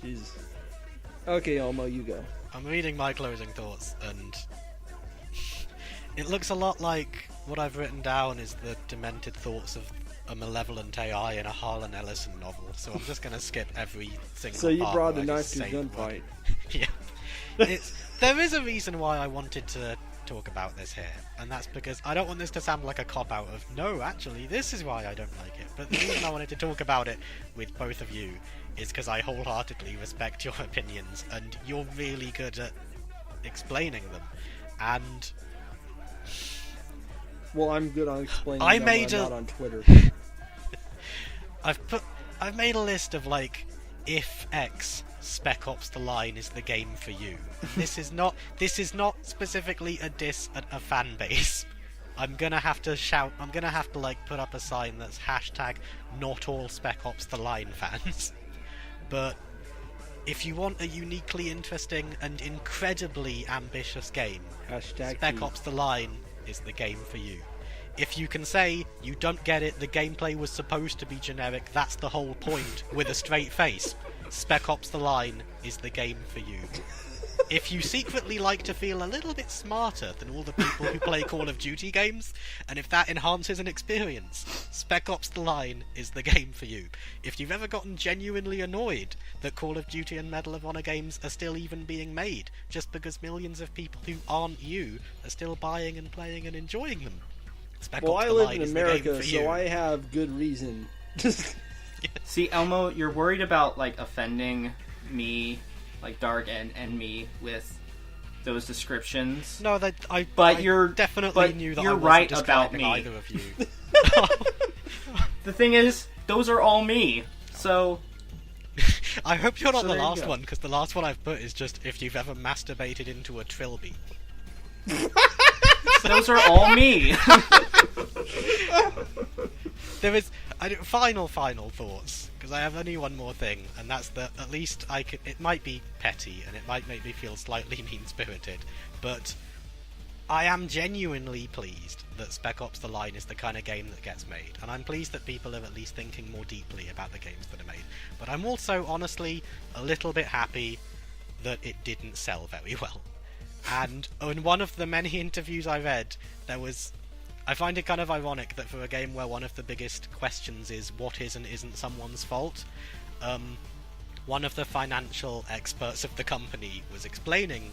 Jesus. Okay, Elmo, you go. I'm reading my closing thoughts, and it looks a lot like what I've written down is the demented thoughts of a malevolent AI in a Harlan Ellison novel, so I'm just going to skip every single So you part brought where a I knife just to a say gunfight. Yeah. There is a reason why I wanted to talk about this here, and that's because I don't want this to sound like a cop-out of, no, actually, this is why I don't like it. But the reason I wanted to talk about it with both of you is because I wholeheartedly respect your opinions, and you're really good at explaining them. And well, I'm good on explaining them, I'm not on Twitter. I've made a list of, like, if X Spec Ops: The Line is the game for you. This is not specifically a diss at a fan base. I'm gonna have to shout. I'm gonna have to like put up a sign that's hashtag not all Spec Ops: The Line fans. But if you want a uniquely interesting and incredibly ambitious game, Hashtag Spec Ops: The Line is the game for you. If you can say you don't get it, the gameplay was supposed to be generic, that's the whole point, with a straight face, Spec Ops: The Line is the game for you. If you secretly like to feel a little bit smarter than all the people who play Call of Duty games, and if that enhances an experience, Spec Ops: The Line is the game for you. If you've ever gotten genuinely annoyed that Call of Duty and Medal of Honor games are still even being made, just because millions of people who aren't you are still buying and playing and enjoying them, Spec well, Ops: I The live Line in is the game America, for so you. I have good reason. See, Elmo, you're worried about like offending me, like Dark and me with those descriptions. No, I definitely knew that you're I wasn't right describing about me. either of you. The thing is, those are all me. So I hope you're not So the there you last go. one, because the last one I've put is just if you've ever masturbated into a trilby. those are all me. There is final thoughts, because I have only one more thing, and that's that at least I could. It might be petty and it might make me feel slightly mean-spirited, but I am genuinely pleased that Spec Ops: The Line is the kind of game that gets made, and I'm pleased that people are at least thinking more deeply about the games that are made. But I'm also honestly a little bit happy that it didn't sell very well. And in one of the many interviews I read, I find it kind of ironic that for a game where one of the biggest questions is what is and isn't someone's fault, one of the financial experts of the company was explaining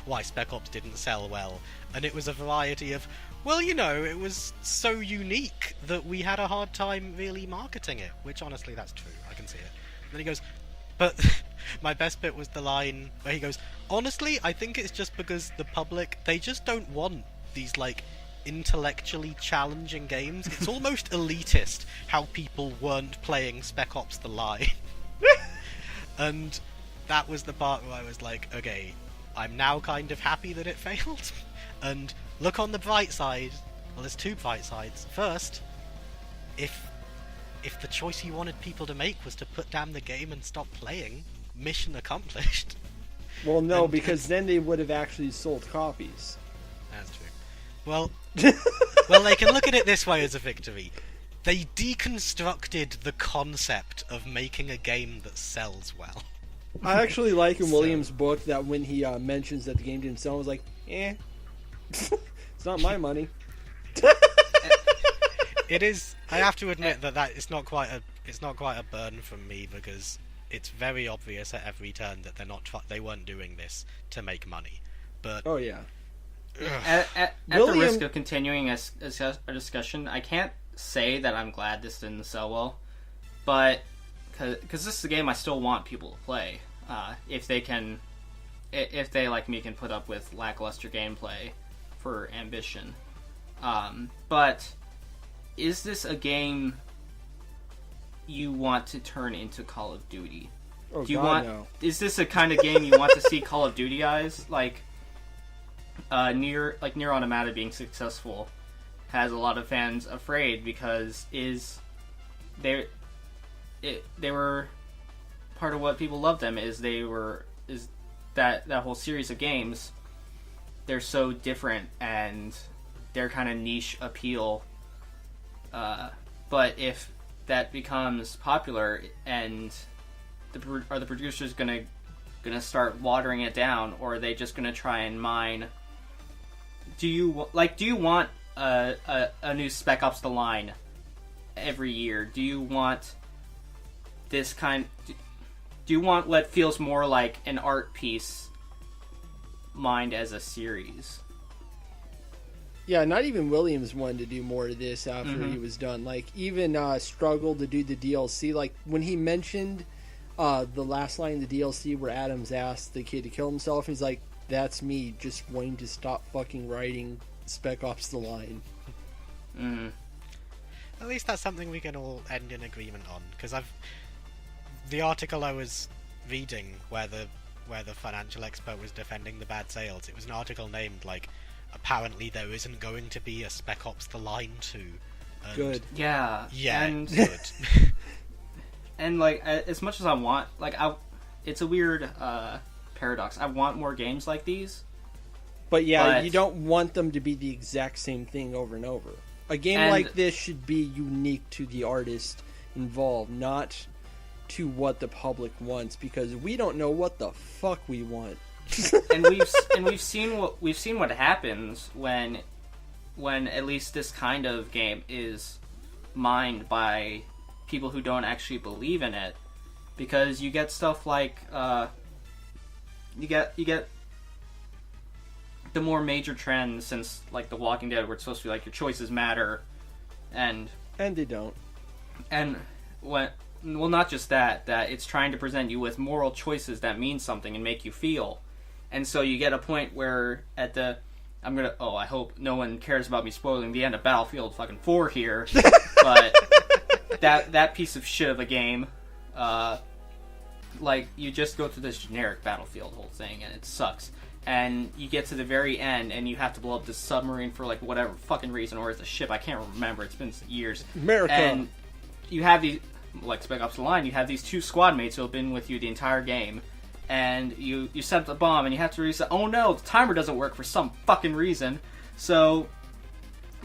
why Spec Ops didn't sell well, and it was a variety of, well, you know, it was so unique that we had a hard time really marketing it, which honestly, that's true, I can see it. And then he goes, but my best bit was the line where he goes, honestly, I think it's just because the public, they just don't want these, like, intellectually challenging games. It's almost elitist how people weren't playing Spec Ops The Line. And that was the part where I was like, okay, I'm now kind of happy that it failed. And look on the bright side. Well, there's two bright sides. First, if the choice you wanted people to make was to put down the game and stop playing, mission accomplished. Well, no, because then they would have actually sold copies. That's true. Well, well, they can look at it this way as a victory. They deconstructed the concept of making a game that sells well. I actually like in Williams' book that when he mentions that the game didn't sell, I was like, it's not my money. It is. I have to admit that it's not quite a burn from me, because it's very obvious at every turn that they weren't doing this to make money. But oh yeah. At the risk of continuing a discussion, I can't say that I'm glad this didn't sell well, but because this is a game I still want people to play, if they like me can put up with lackluster gameplay for ambition. But is this a game you want to turn into Call of Duty? Oh, no. Is this a kind of game you want to see Call of Duty eyes? Like Nier Automata being successful has a lot of fans afraid, because they were part of what people loved them is that whole series of games. They're so different and their kind of niche appeal. But if that becomes popular, and are the producers gonna start watering it down, or are they just gonna try and mine? Do you want a new Spec Ops The Line every year? Do you want this kind? Do you want what feels more like an art piece mined as a series? Yeah, not even Williams wanted to do more of this after he was done. Like, even struggled to do the DLC. Like, when he mentioned the last line in the DLC where Adams asked the kid to kill himself, he's like, that's me just wanting to stop fucking writing Spec Ops The Line. At least that's something we can all end in agreement on, because the article I was reading where the financial expert was defending the bad sales, it was an article named, like, apparently there isn't going to be a Spec Ops The Line 2. Good. Yeah. Yeah, and, good. And, like, as much as I want, like, it's a weird paradox. I want more games like these. But you don't want them to be the exact same thing over and over. A game like this should be unique to the artist involved, not to what the public wants, because we don't know what the fuck we want. and we've seen what happens when at least this kind of game is mined by people who don't actually believe in it, because you get stuff like you get the more major trends since, like, The Walking Dead, where it's supposed to be like your choices matter, and they don't. And not just that it's trying to present you with moral choices that mean something and make you feel. And so you get a point where I hope no one cares about me spoiling the end of Battlefield fucking 4 here, but that piece of shit of a game, like, you just go through this generic Battlefield whole thing and it sucks. And you get to the very end and you have to blow up this submarine for, like, whatever fucking reason, or it's a ship, I can't remember, it's been years. America! And you have these, like Spec Ops The Line, you have these two squad mates who have been with you the entire game, and you set the bomb and you have to reset. Oh no, the timer doesn't work for some fucking reason. So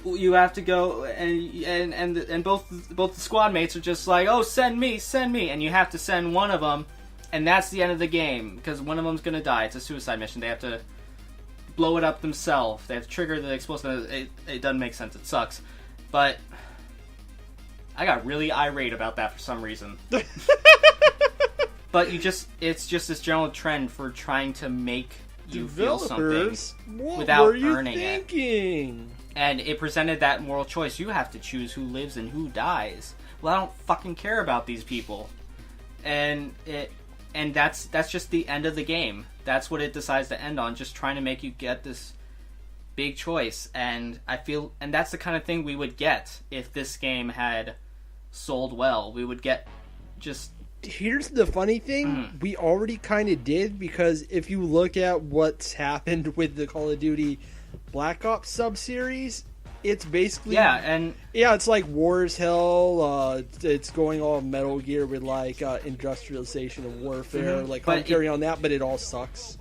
you have to go and both the squad mates are just like, oh, send me, and you have to send one of them, and that's the end of the game, because one of them's gonna die. It's a suicide mission. They have to blow it up themselves. They have to trigger the explosive. It doesn't make sense. It sucks. But I got really irate about that for some reason. But it's just this general trend for trying to make you feel something Developers, without what were you earning thinking? And it presented that moral choice. You have to choose who lives and who dies. Well, I don't fucking care about these people. And that's just the end of the game. That's what it decides to end on, just trying to make you get this big choice. And that's the kind of thing we would get if this game had sold well. We would get just... Here's the funny thing, we already kind of did, because if you look at what's happened with the Call of Duty Black Ops sub-series, it's basically... it's like War is Hell, it's going all Metal Gear with, like, industrialization of warfare, like, commentary on that, but it all sucks.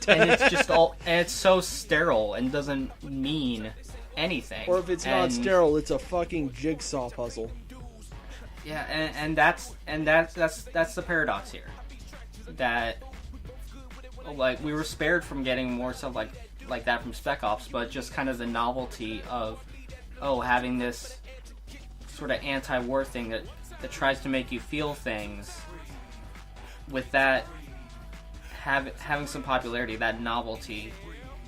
And it's just and it's so sterile and doesn't mean anything. Or if it's not sterile, it's a fucking jigsaw puzzle. Yeah, and that's the paradox here. That, like, we were spared from getting more stuff like that from Spec Ops, but just kind of the novelty of, having this sort of anti-war thing that tries to make you feel things. With that having some popularity, that novelty,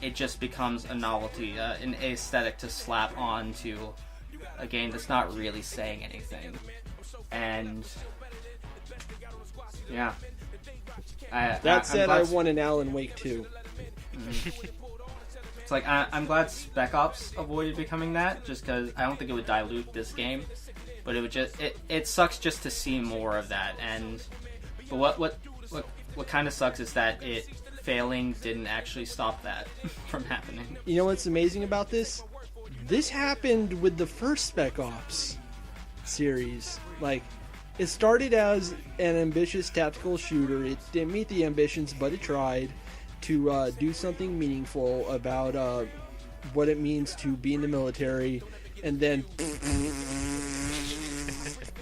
it just becomes a novelty, an aesthetic to slap on to a game that's not really saying anything. And yeah, I won an Alan Wake 2. It's like I'm glad Spec Ops avoided becoming that, just because I don't think it would dilute this game, but it would just it sucks just to see more of that. But what kind of sucks is that it failing didn't actually stop that from happening. You know what's amazing about this? This happened with the first Spec Ops series. Like, it started as an ambitious tactical shooter. It didn't meet the ambitions, but it tried to do something meaningful about what it means to be in the military, and then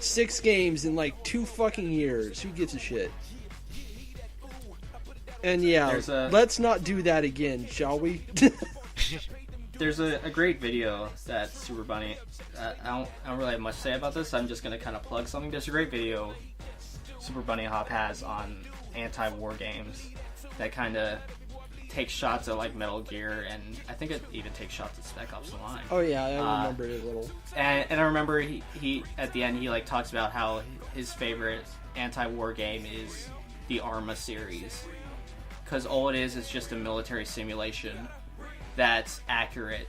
6 games in like 2 fucking years. Who gives a shit? And yeah, let's not do that again, shall we? There's a great video that Super Bunny... I don't really have much to say about this. I'm just going to kind of plug something. There's a great video Super Bunny Hop has on anti-war games that kind of takes shots at like Metal Gear, and I think it even takes shots at Spec Ops Online. Oh yeah, I remember it a little. And I remember he at the end he like talks about how his favorite anti-war game is the RAMA series, because all it is just a military simulation that's accurate.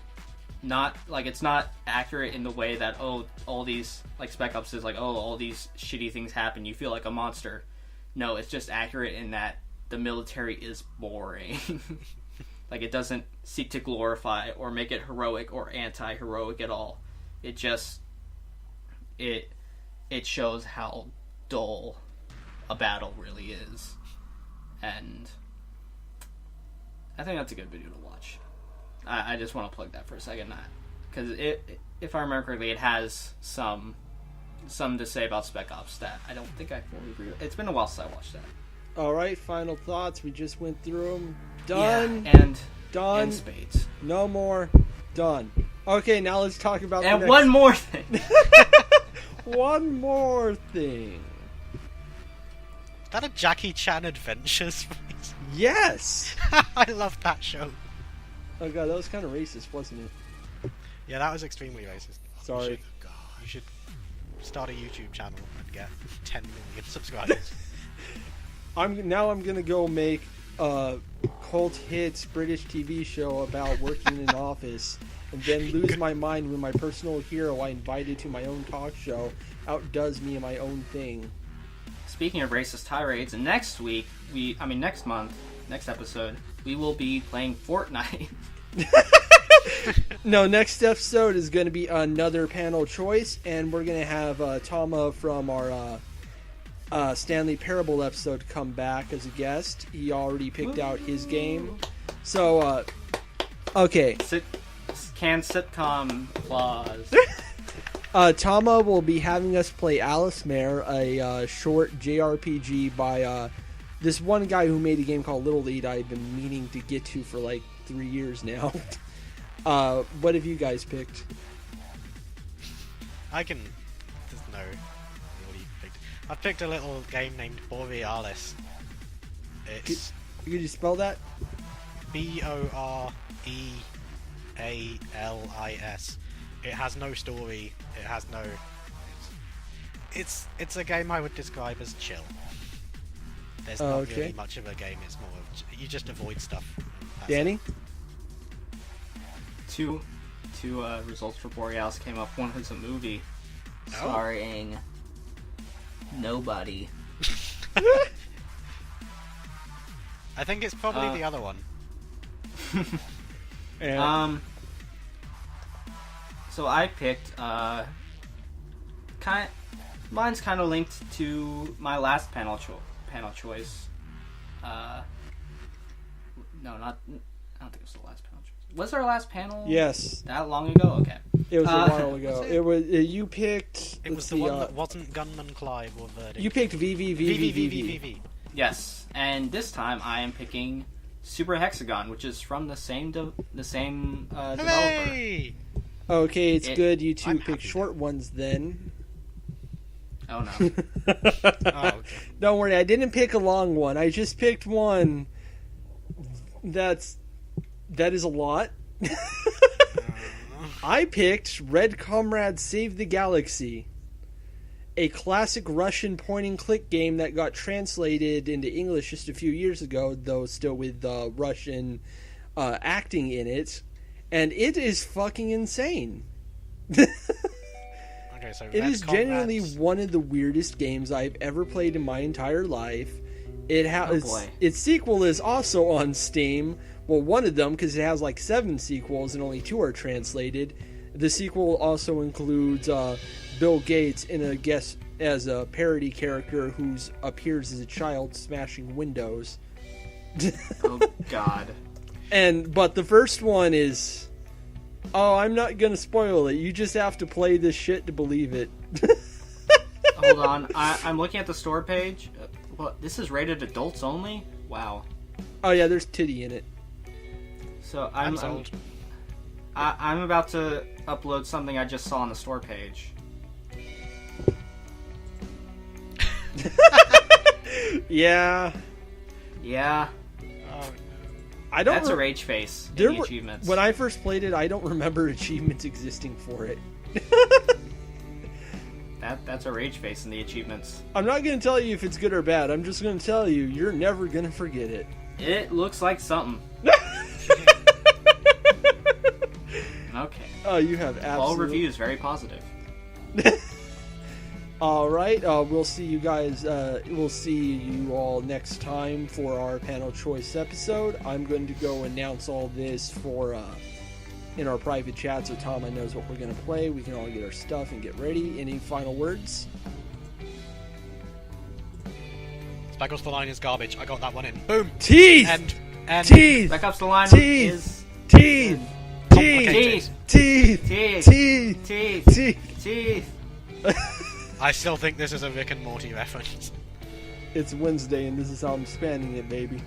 Not like, it's not accurate in the way that all these, like Spec Ops is like, all these shitty things happen, you feel like a monster. No, it's just accurate in that the military is boring. Like, it doesn't seek to glorify or make it heroic or anti-heroic at all. It just it shows how dull a battle really is. And I think that's a good video to watch. I just want to plug that for a second, because if I remember correctly, it has some to say about Spec Ops that I don't think I fully agree with. It's been a while since I watched that. All right, final thoughts. We just went through them. Done. Yeah, done. And spades. No more. Done. Okay, now let's talk about and the next... one more thing. One more thing. Is that a Jackie Chan Adventures phrase? Yes. I love that show. Oh god, that was kind of racist, wasn't it? Yeah, that was extremely racist. Sorry. You should start a YouTube channel and get 10 million subscribers. I'm gonna go make a cult hits British TV show about working in an office, and then lose my mind when my personal hero I invited to my own talk show outdoes me in my own thing. Speaking of racist tirades, next month, next episode, we will be playing Fortnite. No, next episode is going to be another panel choice, and we're going to have Tama from our Stanley Parable episode come back as a guest. He already picked out his game. So, okay. Can sitcom applause. Tama will be having us play Alice Mare, a short JRPG by this one guy who made a game called Little Lead I've been meaning to get to for like 3 years now. What have you guys picked? I can just know what he picked. I've picked a little game named Borealis. It's Could you spell that? Borealis. It has no story. It has no. It's a game I would describe as chill. There's not really much of a game. It's more of you just avoid stuff. That's Danny? it. Two results for Borealis came up. One was a movie starring nobody. I think it's probably the other one. So I picked mine's kind of linked to my last panel choice. No, I don't think it was the last panel choice. Was our last panel? Yes. That long ago? Okay. It was a while ago. Was it was you picked. It was the one that wasn't Gunman Clive or Verdict. You picked VVVVVV. Yes, and this time I am picking Super Hexagon, which is from the same developer. Hooray! Okay, it's good. You two I'm pick happy short ones then. Oh no. Oh, okay. Don't worry, I didn't pick a long one. I just picked one. That is a lot. I picked Red Comrade Save the Galaxy, a classic Russian point-and-click game that got translated into English just a few years ago, though still with Russian acting in it, and it is fucking insane. Okay, so It Red is genuinely Comrades- one of the weirdest games I've ever played in my entire life. boy. Its sequel is also on Steam. Well, one of them, because it has like 7 sequels and only 2 are translated. The sequel also includes Bill Gates in a guest as a parody character who appears as a child smashing windows. Oh God. But the first one is... Oh, I'm not gonna spoil it. You just have to play this shit to believe it. Hold on, I'm looking at the store page. What? This is rated adults only? Wow. Oh yeah, there's titty in it. So I'm sold. I'm about to upload something I just saw on the store page. Yeah. Yeah, Oh, I don't. that's a rage face in There the were, achievements. when I first played it, I don't remember achievements existing for it. That's a rage face in the achievements. I'm not going to tell you if it's good or bad. I'm just going to tell you you're never going to forget it. It looks like something. Okay. Oh, you have absolute... All reviews very positive. All right. We'll see you guys. We'll see you all next time for our panel choice episode. I'm going to go announce all this for in our private chat, so Tom knows what we're going to play. We can all get our stuff and get ready. Any final words? Spec Ops: The Line is garbage. I got that one in. Boom. Teeth. And Teeth. Back up the line Teeth. is Teeth. complicated. Teeth. teeth, Teeth. teeth, Teeth. teeth. I still think this is a Rick and Morty reference. It's Wednesday, and this is how I'm spanning it, baby.